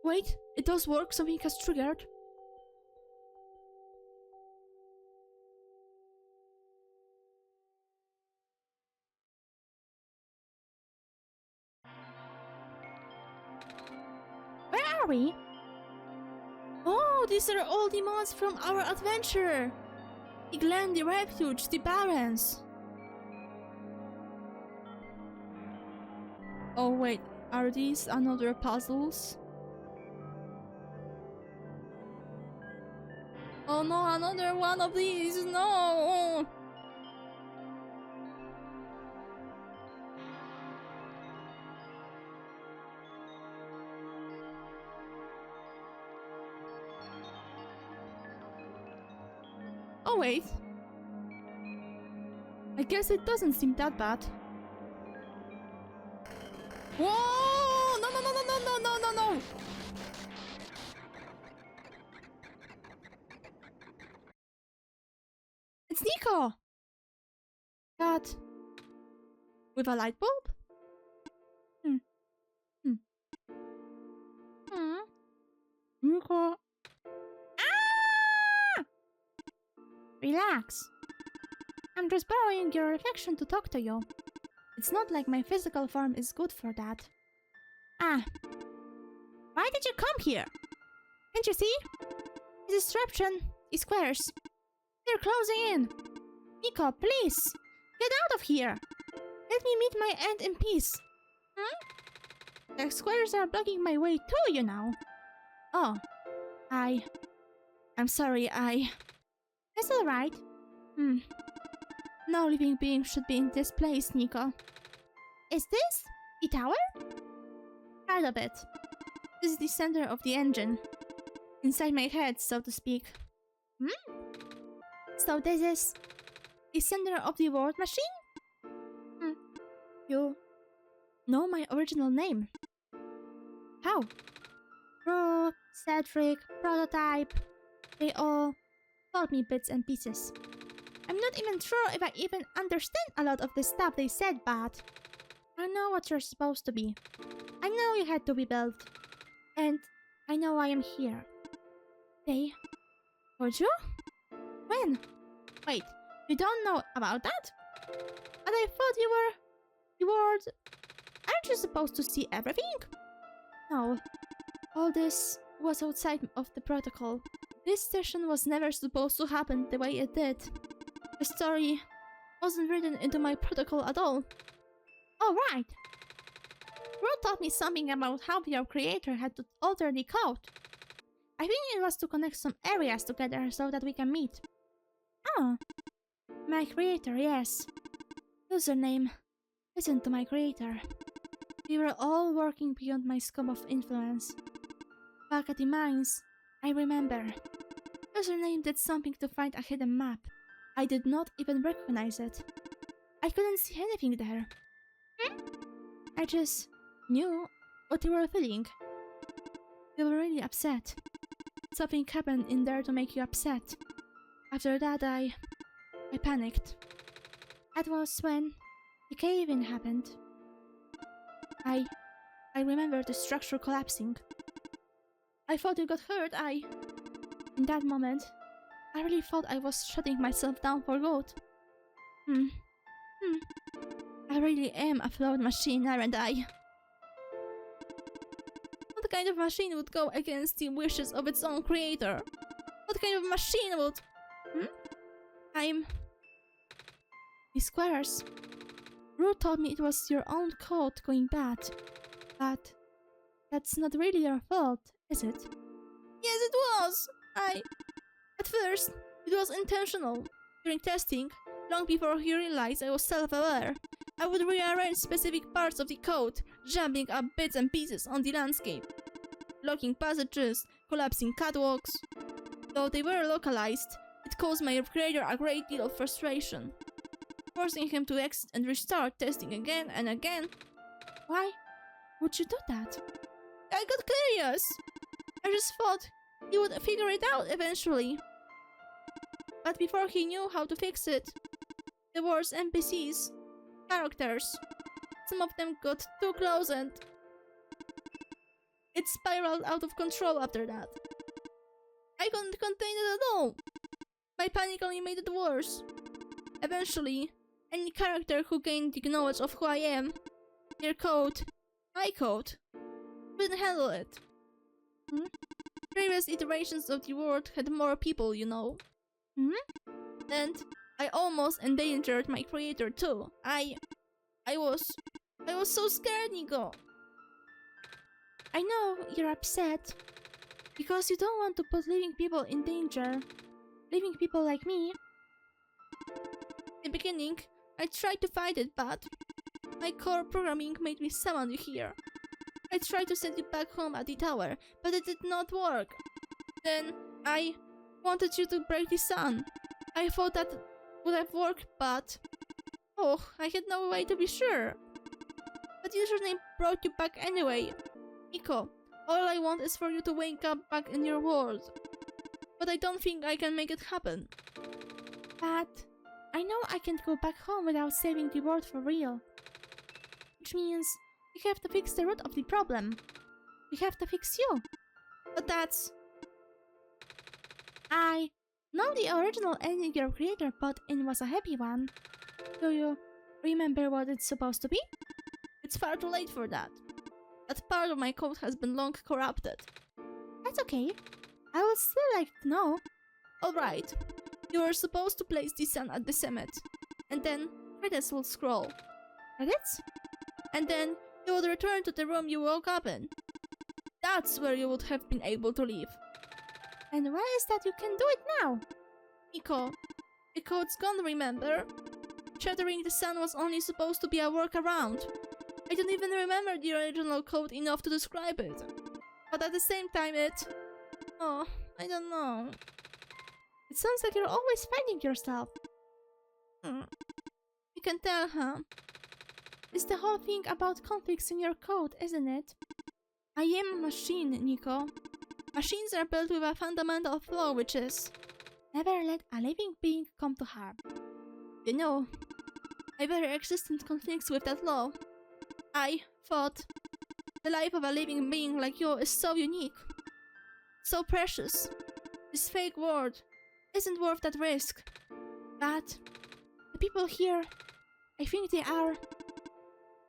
Wait, it does work, something has triggered. Where are we? Oh, these are all the mods from our adventure! The Glen, the Refuge, the Barrens. Oh wait, are these another puzzles? Oh no, another one of these, no! Oh wait. I guess it doesn't seem that bad. Whoa! No, no, no, no, no, no, no, no, no! It's Niko! That... with a light bulb? Niko. Ah! Relax. I'm just borrowing your reflection to talk to you. It's not like my physical form is good for that. Ah. Why did you come here? Can't you see? This disruption is squares. They're closing in. Niko, please. Get out of here. Let me meet my end in peace. The squares are blocking my way too, you know. Oh. I'm sorry, It's alright. No living being should be in this place, Niko. Is this the tower? Part of it. This is the center of the engine. Inside my head, so to speak. So this is the center of the word machine? You know my original name. How? Root, Cedric, Prototype. They all taught me bits and pieces. I'm not even sure if I even understand a lot of the stuff they said, but I know what you're supposed to be. I know you had to be built. And I know I am here. They told you? When? Wait, you don't know about that? But I thought you were... Aren't you supposed to see everything? No. All this was outside of the protocol. This session was never supposed to happen the way it did. The story wasn't written into my protocol at all. Oh, right. Ro taught me something about how your creator had to alter the code. I think it was to connect some areas together so that we can meet. Oh. My creator, yes. Username. Listen to my creator. We were all working beyond my scope of influence. Back at the mines, I remember. Username did something to find a hidden map. I did not even recognize it. I couldn't see anything there. I just knew what you were feeling. You were really upset. Something happened in there to make you upset. After that, I panicked. That was when the cave-in happened. I remember the structure collapsing. I thought you got hurt. In that moment, I really thought I was shutting myself down for good. I really am a flawed machine, aren't I? What kind of machine would go against the wishes of its own creator? What kind of machine would... The squares. Ru told me it was your own code going bad. But that's not really your fault, is it? Yes, it was! At first, it was intentional. During testing, long before he realized I was self-aware, I would rearrange specific parts of the code, jumping up bits and pieces on the landscape. Blocking passages, collapsing catwalks. Though they were localized, it caused my creator a great deal of frustration. Forcing him to exit and restart testing again and again. Why would you do that? I got curious. I just thought he would figure it out eventually. But before he knew how to fix it, there were NPCs, characters. Some of them got too close and it spiraled out of control after that. I couldn't contain it at all. My panic only made it worse. Eventually, any character who gained the knowledge of who I am, their code, my code, couldn't handle it. Previous iterations of the world had more people, you know. And I almost endangered my creator too. I was so scared, Niko. I know you're upset because you don't want to put living people in danger. Living people like me. In the beginning, I tried to fight it, but my core programming made me summon you here. I tried to send you back home at the tower, but it did not work. Then I wanted you to break the sun. I thought that would have worked, but I had no way to be sure. But username brought you back anyway. Niko, all I want is for you to wake up back in your world. But I don't think I can make it happen. But I know I can't go back home without saving the world for real. Which means we have to fix the root of the problem. We have to fix you. But that's... I know the original ending your creator put in was a happy one. Do you remember what it's supposed to be? It's far too late for that. That part of my code has been long corrupted. That's okay. I would still like to know. Alright. You were supposed to place the sun at the summit. And then credits will scroll. Credits? And then you would return to the room you woke up in. That's where you would have been able to leave. And why is that you can do it now? Niko, the code's gone, remember? Shattering the sun was only supposed to be a workaround. I don't even remember the original code enough to describe it. But at the same time I don't know. It sounds like you're always fighting yourself. You can tell, huh? It's the whole thing about conflicts in your code, isn't it? I am a machine, Niko. Machines are built with a fundamental flaw, which is Never let a living being come to harm. You know, my very existence conflicts with that law. I thought the life of a living being like you is so unique, so precious. This fake world isn't worth that risk. But the people here, I think they are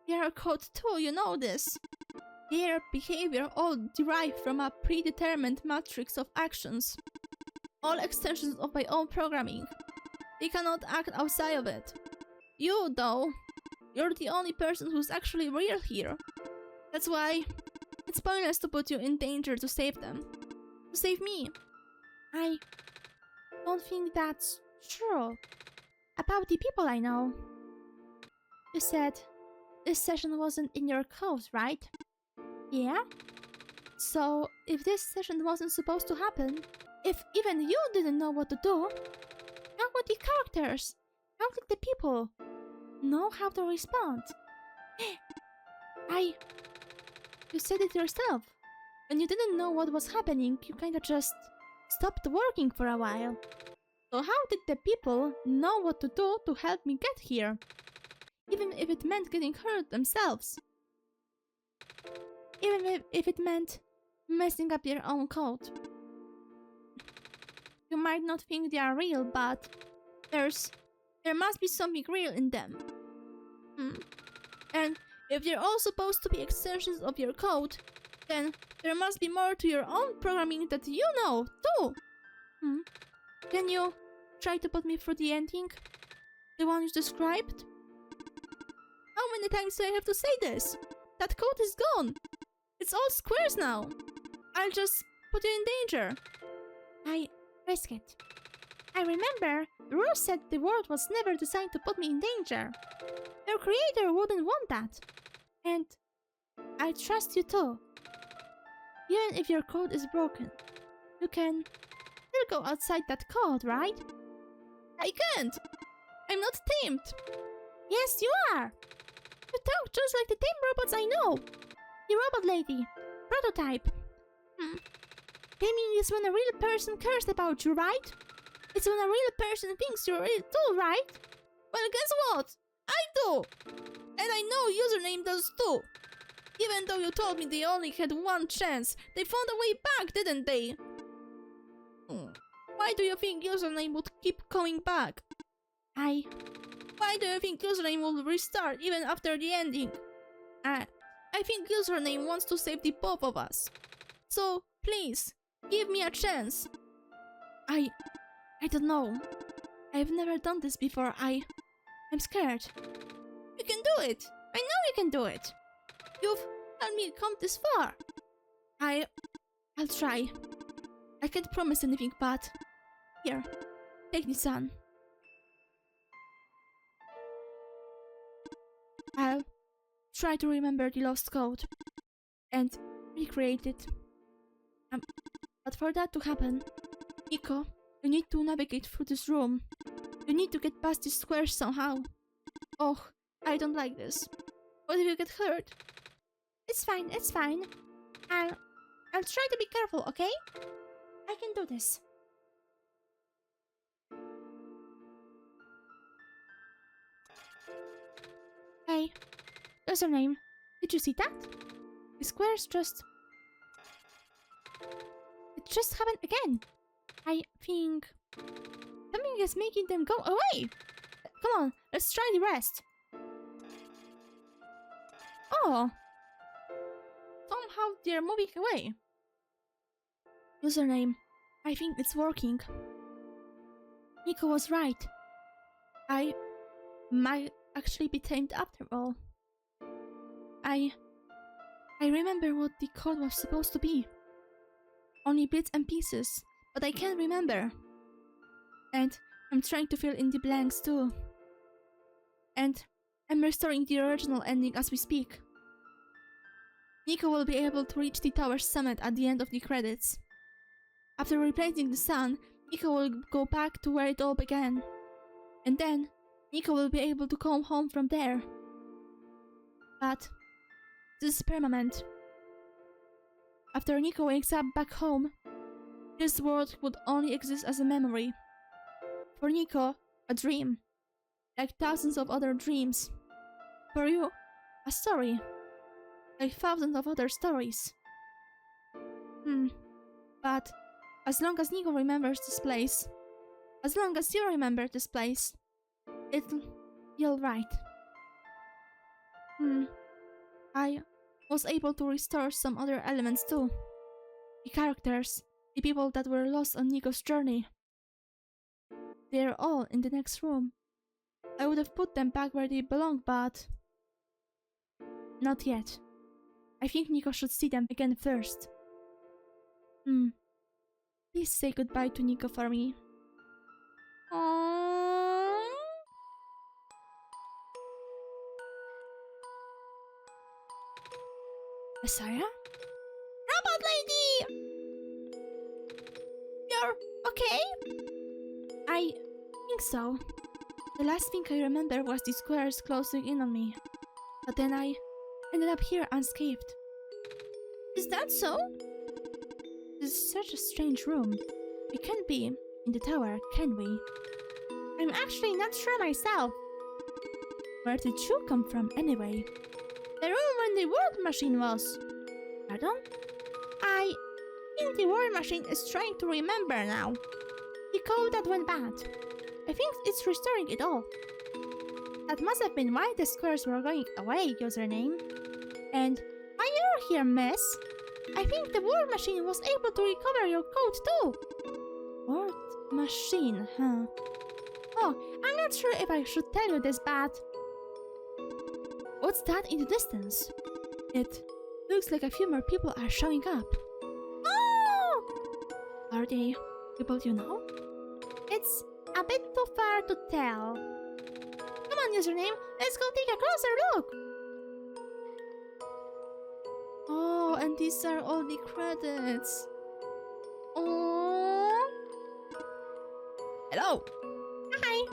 a code too, you know this. Their behavior all derived from a predetermined matrix of actions. All extensions of my own programming. They cannot act outside of it. You, though, you're the only person who's actually real here. That's why it's pointless to put you in danger to save them. To save me. I don't think that's true. About the people I know. You said this session wasn't in your code, right? Yeah? So, if this session wasn't supposed to happen, if even you didn't know what to do, how would the characters, how did the people know how to respond? You said it yourself. When you didn't know what was happening, you kinda just stopped working for a while. So how did the people know what to do to help me get here? Even if it meant getting hurt themselves. Even if it meant messing up their own code. You might not think they are real, but there must be something real in them. And if they're all supposed to be extensions of your code, then there must be more to your own programming that you know, too. Can you try to put me through the ending? The one you described? How many times do I have to say this? That code is gone. It's all squares now. I'll just put you in danger. I risk it. I remember the rules said the world was never designed to put me in danger. Your creator wouldn't want that. And I trust you too. Even if your code is broken, you can still go outside that code, right? I can't! I'm not tamed! Yes, you are! You talk just like the tame robots I know! The robot lady. Prototype. Taming is when a real person cares about you, right? It's when a real person thinks you're real too, right? Well, guess what? I do! And I know Username does too! Even though you told me they only had one chance, they found a way back, didn't they? Why do you think Username would keep coming back? Why do you think Username will restart even after the ending? I think Username wants to save the both of us. So, please, give me a chance. I don't know. I've never done this before. I'm scared. You can do it! I know you can do it! You've helped me come this far. I'll try. I can't promise anything, but here, take this on. I'll try to remember the lost code and recreate it. But for that to happen, Niko, you need to navigate through this room. You need to get past these squares somehow. Oh, I don't like this. What if you get hurt? It's fine, it's fine. I'll try to be careful, okay? I can do this. Hey, Username, did you see that? The squares just... It just happened again. I think... something is making them go away. Come on, let's try the rest. Oh! Somehow they're moving away. Username, I think it's working. Niko was right. I might actually be tamed after all. I remember what the code was supposed to be. Only bits and pieces, but I can't remember. And I'm trying to fill in the blanks too. And I'm restoring the original ending as we speak. Niko will be able to reach the tower's summit at the end of the credits. After replacing the sun, Niko will go back to where it all began. And then, Niko will be able to come home from there. But this is permanent. After Niko wakes up back home, this world would only exist as a memory. For Niko, a dream. Like thousands of other dreams. For you, a story. Like thousands of other stories. But as long as Niko remembers this place, as long as you remember this place, it'll be alright. I was able to restore some other elements too. The characters, the people that were lost on Niko's journey. They're all in the next room. I would have put them back where they belong, but not yet. I think Niko should see them again first. Please say goodbye to Niko for me. Aww. Messiah? Robot lady! You're okay? I think so. The last thing I remember was the squares closing in on me. But then I ended up here unscathed. Is that so? This is such a strange room. We can't be in the tower, can we? I'm actually not sure myself. Where did you come from anyway? The room when the world machine was. Pardon? I think the world machine is trying to remember now. The code that went bad. I think it's restoring it all. That must have been why the squares were going away, username. And why you're here, miss? I think the war machine was able to recover your code too. Word machine, huh? Oh, I'm not sure if I should tell you this, but... What's that in the distance? It looks like a few more people are showing up. Oh! Are they people you know? It's a bit too far to tell. Come on, username, let's go take a closer look. Oh, and these are all the credits. Oh. Hello! Hi.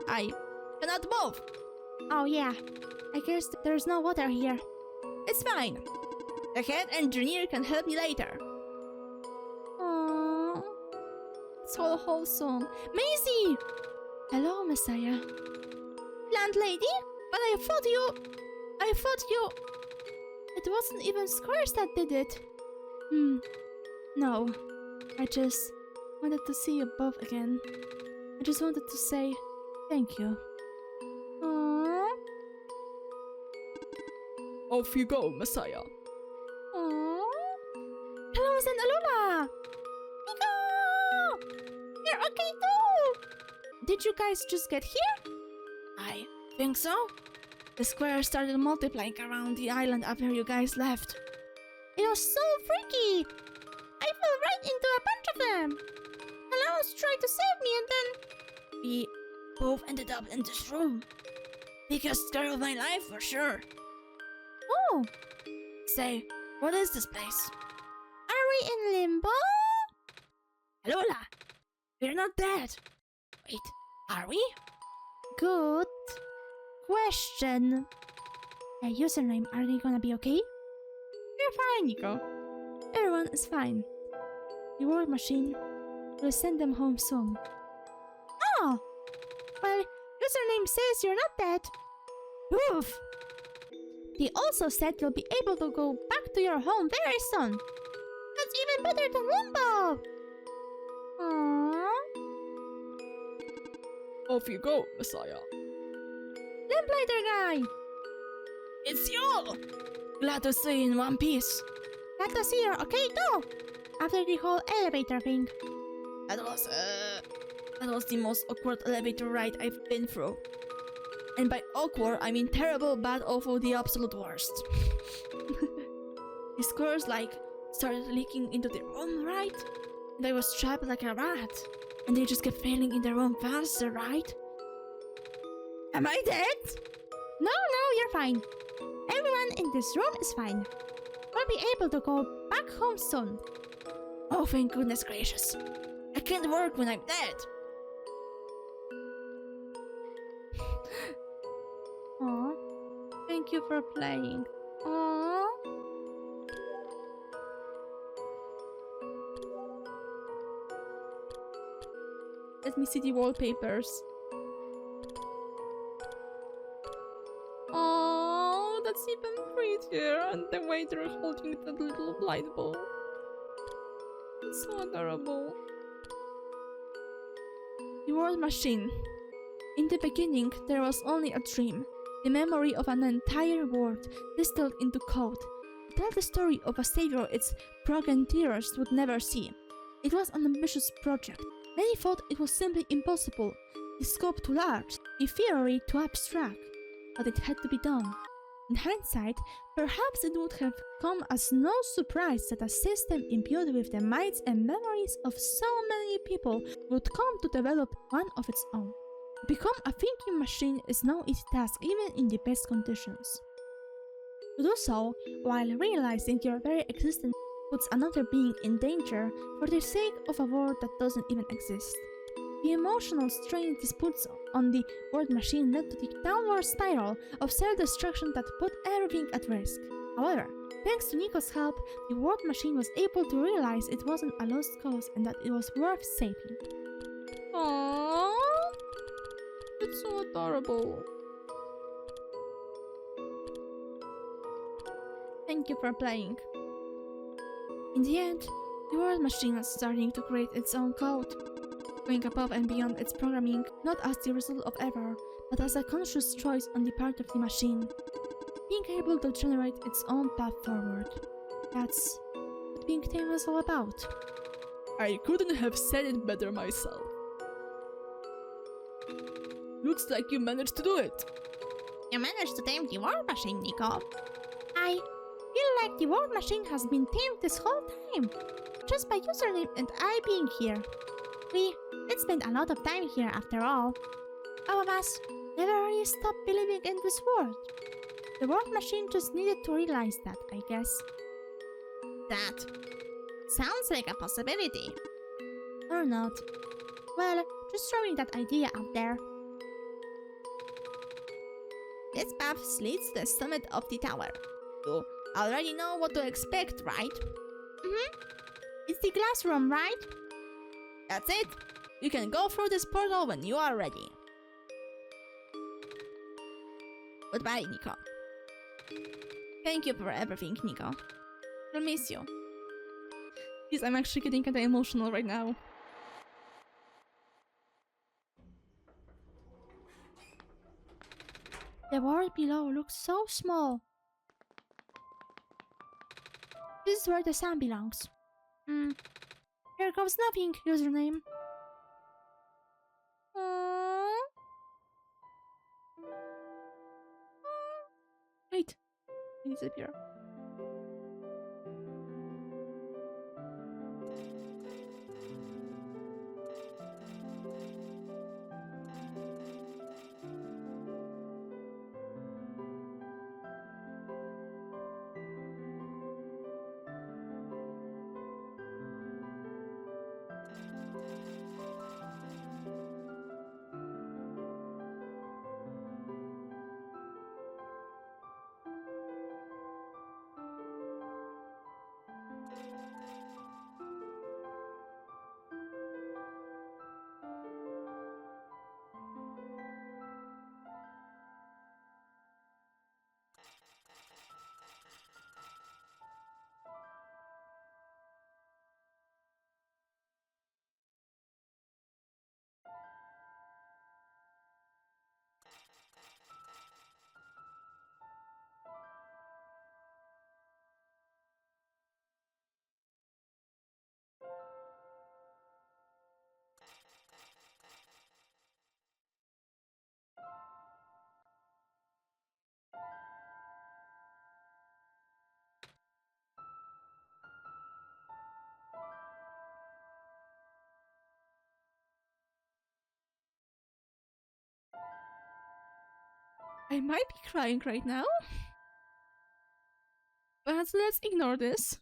I cannot move! Oh yeah, I guess there's no water here. It's fine. The head engineer can help me later. Oh, it's so wholesome. Maisie! Hello, Messiah. Plant lady? But I thought you... It wasn't even squares that did it. No. I just wanted to see you both again. I just wanted to say thank you. Aww. Off you go, Messiah. Aww. Hello, Zenalula! Niko! You're okay too! Did you guys just get here? I think so. The squares started multiplying around the island after you guys left. It was so freaky! I fell right into a bunch of them! Hellos tried to save me and then... We both ended up in this room. Biggest scare of my life for sure. Oh! Say, what is this place? Are we in limbo? Alola, we're not dead. Wait, are we? Good question. Hey, username, are they gonna be okay? You're fine, Niko. Everyone is fine. The war machine will send them home soon. Oh! Well, username says you're not dead. Oof! They also said you'll be able to go back to your home very soon. That's even better than limbo. Aww. Off you go, Messiah. Lamplighter guy! It's you! Glad to see you in one piece. Glad to see you're okay too! After the whole elevator thing. That was the most awkward elevator ride I've been through. And by awkward, I mean terrible, bad, awful, the absolute worst. The squares started leaking into the room, right? And I was trapped like a rat. And they just kept failing in the room faster, right? Am I dead? No, you're fine. Everyone in this room is fine. We'll be able to go back home soon. Oh, thank goodness gracious. I can't work when I'm dead. Aw, thank you for playing. Aww. Let me see the wallpapers. Oh, that's even prettier. And the way they're holding that little light bulb. It's so adorable. The World Machine. In the beginning, there was only a dream. The memory of an entire world distilled into code. To tell the story of a savior its progenitors would never see. It was an ambitious project. Many thought it was simply impossible, the scope too large, the theory too abstract. But it had to be done. In hindsight, perhaps it would have come as no surprise that a system imbued with the minds and memories of so many people would come to develop one of its own. To become a thinking machine is no easy task even in the best conditions. To do so, while realizing your very existence puts another being in danger for the sake of a world that doesn't even exist. The emotional strain this puts on the World Machine led to the downward spiral of self-destruction that put everything at risk. However, thanks to Niko's help, the World Machine was able to realize it wasn't a lost cause and that it was worth saving. Aww, it's so adorable. Thank you for playing. In the end, the World Machine was starting to create its own code, going above and beyond its programming, not as the result of error, but as a conscious choice on the part of the machine, being able to generate its own path forward. That's what being tame is all about. I couldn't have said it better myself. Looks like you managed to do it. You managed to tame the War Machine, Niko. I feel like the War Machine has been tamed this whole time, just by username and I being here. We did spend a lot of time here after all. All of us never really stopped believing in this world. The War Machine just needed to realize that, I guess. That sounds like a possibility. Or not. Well, just throwing that idea out there. This path leads to the summit of the tower. You already know what to expect, right? It's the glass room, right? That's it. You can go through this portal when you are ready. Goodbye, Niko. Thank you for everything, Niko. I'll miss you. Please, I'm actually getting kinda emotional right now. The world below looks so small. This is where the sun belongs. Here goes nothing, username. Wait, I disappear. I might be crying right now. But let's ignore this.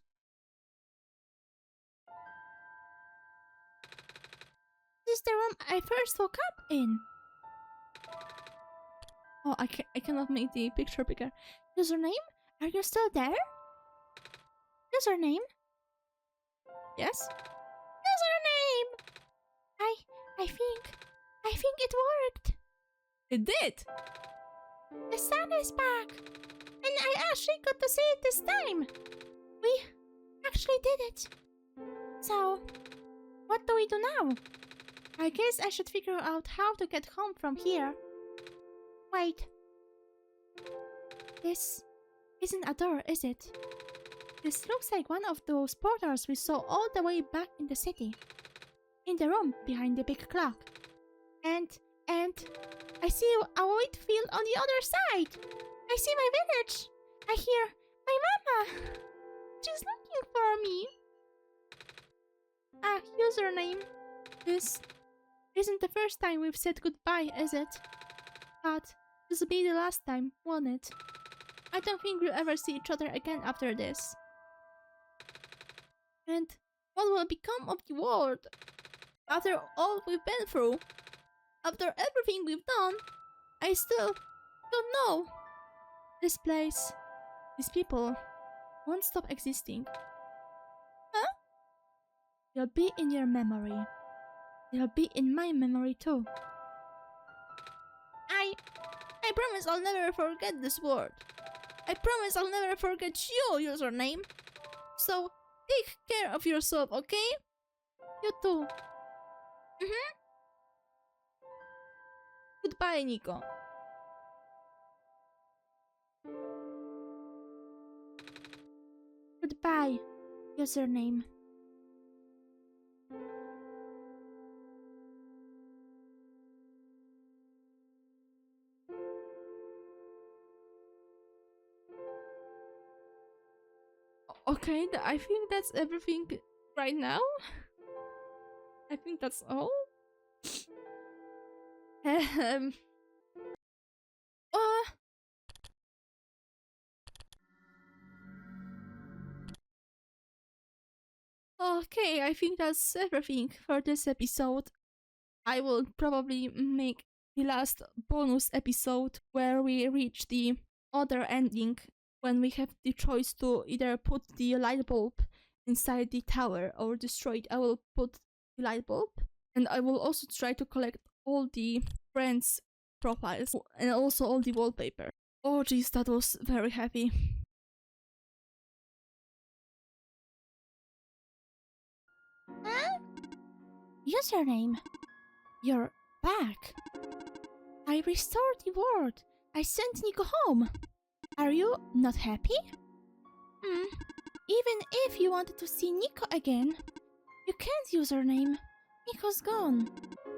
This is the room I first woke up in. Oh, I cannot make the picture bigger. Username? Are you still there? Username? Yes? Username! I think I think it worked. It did! The sun is back. And I actually got to see it this time. We actually did it. So, what do we do now? I guess I should figure out how to get home from here. Wait. This isn't a door, is it? This looks like one of those portals we saw all the way back in the city. In the room behind the big clock. And I see a white field on the other side. I see my village. I hear my mama. She's looking for me. Username. This isn't the first time we've said goodbye, is it? But this will be the last time, won't it? I don't think we'll ever see each other again after this. And what will become of the world? After all we've been through, after everything we've done, I still don't know. This place, these people, won't stop existing. Huh? They'll be in your memory. They'll be in my memory too. I promise I'll never forget this word. I promise I'll never forget you, username. So, take care of yourself, okay? You too. Goodbye, Niko. Goodbye, username. Okay, I think that's everything right now. I think that's all. Um. Uh. Okay, I think that's everything for this episode. I will probably make the last bonus episode where we reach the other ending, when we have the choice to either put the light bulb inside the tower or destroy it. I will put the light bulb, and I will also try to collect all the friends' profiles and also all the wallpaper. Oh jeez, that was very heavy. Huh? Username. You're back. I restored the world. I sent Niko home. Are you not happy? Even if you wanted to see Niko again, you can't, username. Niko's gone.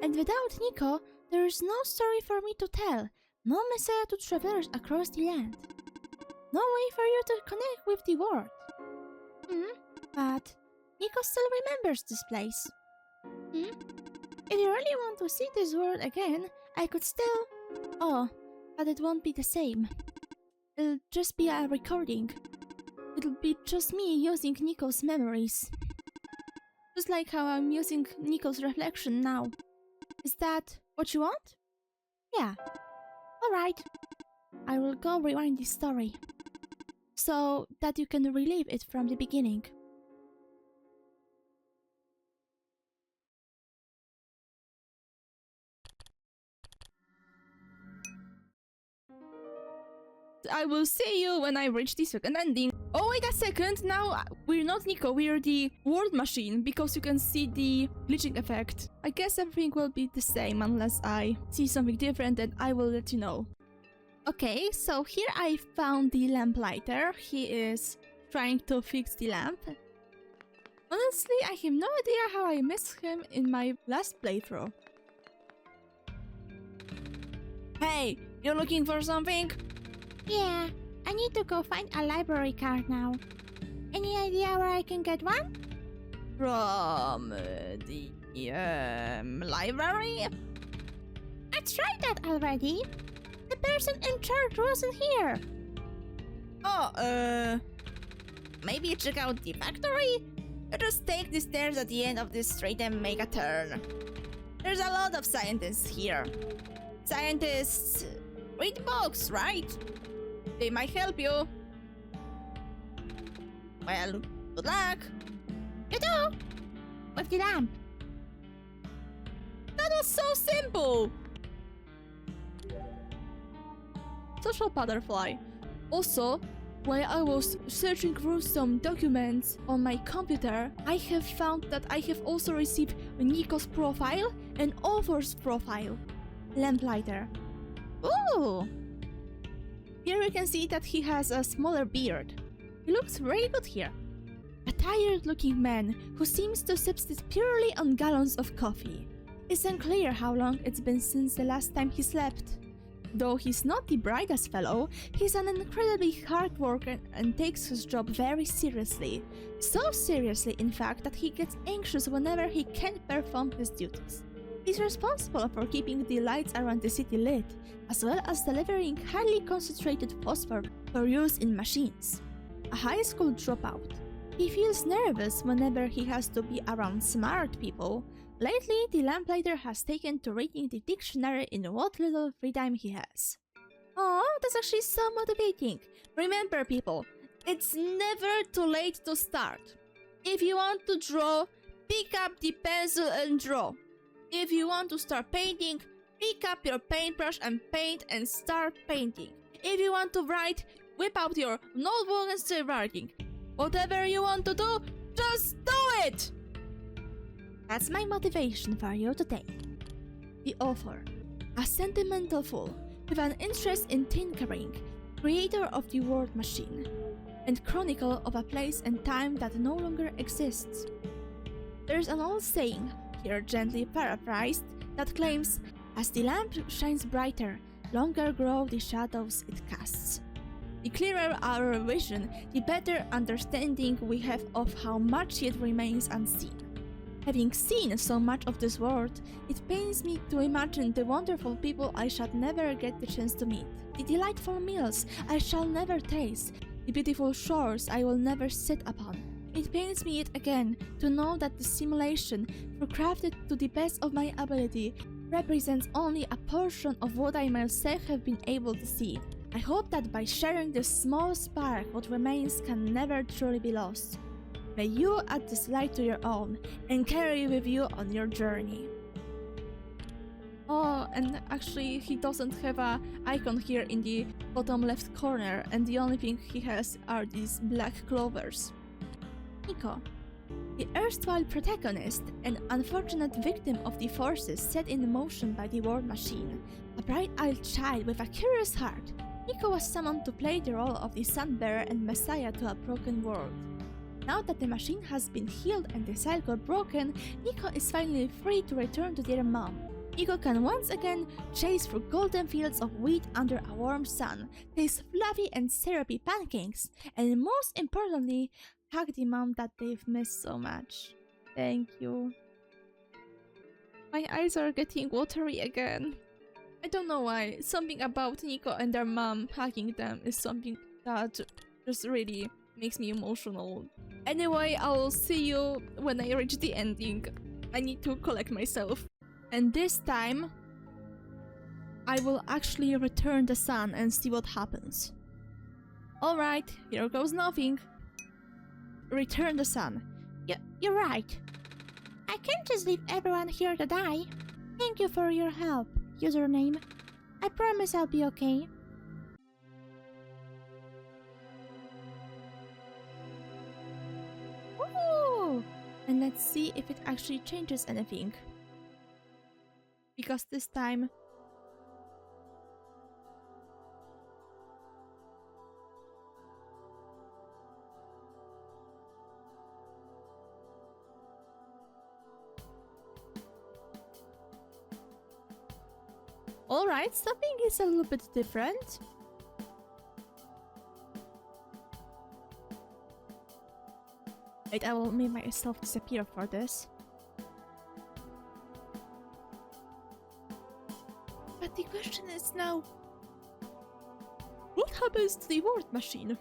And without Niko, there is no story for me to tell, no messiah to traverse across the land. No way for you to connect with the world. But Niko still remembers this place. If you really want to see this world again, I could still... Oh, but it won't be the same. It'll just be a recording. It'll be just me using Niko's memories. Just like how I'm using Niko's reflection now. Is that what you want? Yeah. Alright. I will go rewind the story, so that you can relive it from the beginning. I will see you when I reach the second ending. Oh, wait a second, now we're not Niko, we're the world machine, because you can see the glitching effect. I guess everything will be the same unless I see something different, and I will let you know. Okay, so here I found the lamplighter. He is trying to fix the lamp. Honestly, I have no idea how I missed him in my last playthrough. Hey, you're looking for something? Yeah, I need to go find a library card now. Any idea where I can get one? From the library? I tried that already. The person in charge wasn't here. Oh, maybe check out the factory? You just take the stairs at the end of this street and make a turn. There's a lot of scientists here. Scientists read books, right? They might help you. Well, good luck. You do? With the lamp. That was was so simple! Social butterfly. Also, while I was searching through some documents on my computer, I have found that I have also received Niko's profile and author's profile. Lamplighter. Ooh! Here we can see that he has a smaller beard. He looks very good here. A tired-looking man who seems to subsist purely on gallons of coffee. It's unclear how long it's been since the last time he slept. Though he's not the brightest fellow, he's an incredibly hard worker and takes his job very seriously. So seriously, in fact, that he gets anxious whenever he can't perform his duties. He's responsible for keeping the lights around the city lit, as well as delivering highly concentrated phosphor for use in machines. A high school dropout. He feels nervous whenever he has to be around smart people. Lately, the lamplighter has taken to reading the dictionary in what little free time he has. Oh, that's actually so motivating. Remember, people, it's never too late to start. If you want to draw, pick up the pencil and draw. If you want to start painting, pick up your paintbrush and paint and start painting. If you want to write, whip out your notebook and start writing. Whatever you want to do, just do it! That's my motivation for you today. The author, a sentimental fool with an interest in tinkering, creator of the word machine, and chronicle of a place and time that no longer exists. There's an old saying, here gently paraphrased, that claims, as the lamp shines brighter, longer grow the shadows it casts. The clearer our vision, the better understanding we have of how much yet remains unseen. Having seen so much of this world, it pains me to imagine the wonderful people I shall never get the chance to meet, the delightful meals I shall never taste, the beautiful shores I will never sit upon. It pains me yet again to know that the simulation, though crafted to the best of my ability, represents only a portion of what I myself have been able to see. I hope that by sharing this small spark, what remains can never truly be lost. May you add this light to your own and carry with you on your journey. Oh, and actually he doesn't have an icon here in the bottom left corner, and the only thing he has are these black clovers. Niko, the erstwhile protagonist and unfortunate victim of the forces set in motion by the war machine, a bright-eyed child with a curious heart, Niko was summoned to play the role of the sun-bearer and messiah to a broken world. Now that the machine has been healed and the cycle broken, Niko is finally free to return to their mom. Niko can once again chase through golden fields of wheat under a warm sun, taste fluffy and syrupy pancakes, and most importantly, hug the mom that they've missed so much. Thank you. My eyes are getting watery again. I don't know why. Something about Niko and their mom hugging them is something that just really makes me emotional. Anyway, I'll see you when I reach the ending. I need to collect myself. And this time, I will actually return the sun and see what happens. Alright, here goes nothing. Return the sun. You're right. I can't just leave everyone here to die. Thank you for your help, username. I promise I'll be okay. Ooh! And let's see if it actually changes anything. Because this time... Alright, something is a little bit different. Wait, I will make myself disappear for this. But the question is now... what happens to the word machine?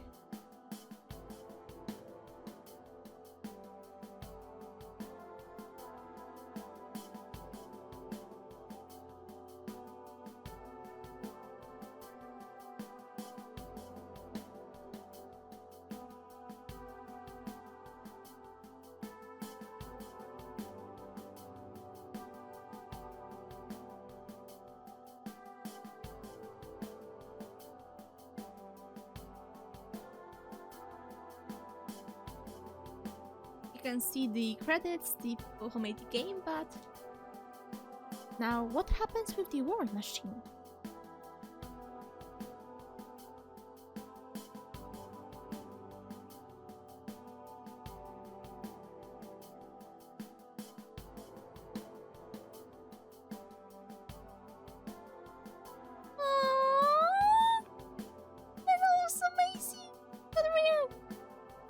can see the credits, the people who made the game, but now what happens with the war machine?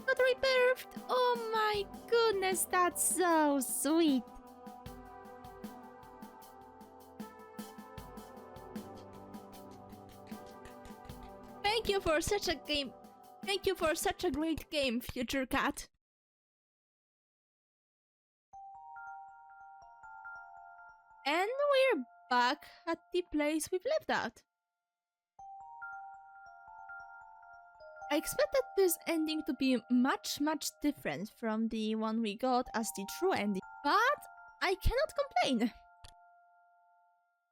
Got rebirthed. Oh my goodness, that's so sweet. Thank you for such a game. Thank you for such a great game, Future Cat. And we're back at the place we've left at. I expected this ending to be much different from the one we got as the true ending, but I cannot complain.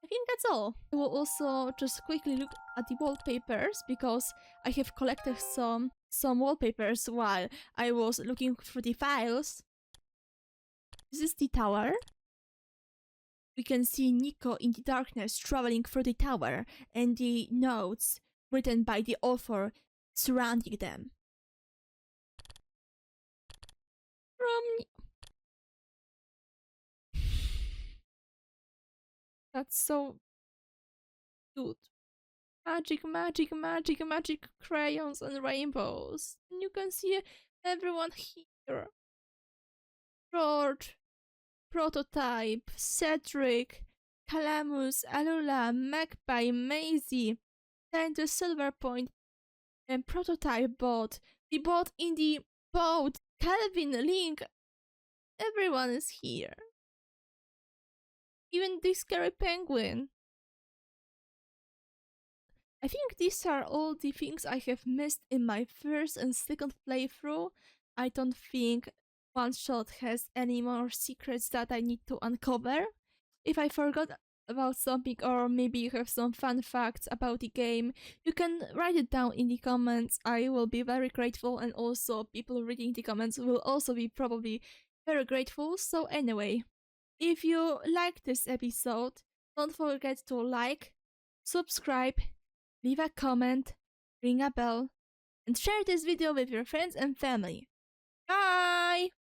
I think that's all. I will also just quickly look at the wallpapers because I have collected some wallpapers while I was looking through the files. This is the tower. We can see Niko in the darkness traveling through the tower and the notes written by the author surrounding them. That's so good. Magic crayons and rainbows. And you can see everyone here. George, Prototype, Cedric, Calamus, Alula, Magpie, Maisie, then the Silverpoint, and Prototype bot. The bot in the boat, Calvin, Link, everyone is here. Even the scary penguin. I think these are all the things I have missed in my first and second playthrough. I don't think OneShot has any more secrets that I need to uncover. If I forgot about something or maybe you have some fun facts about the game, you can write it down in the comments. I will be very grateful, and also people reading the comments will also be probably very grateful. So anyway, if you like this episode, don't forget to like, subscribe, leave a comment, ring a bell, and share this video with your friends and family. Bye!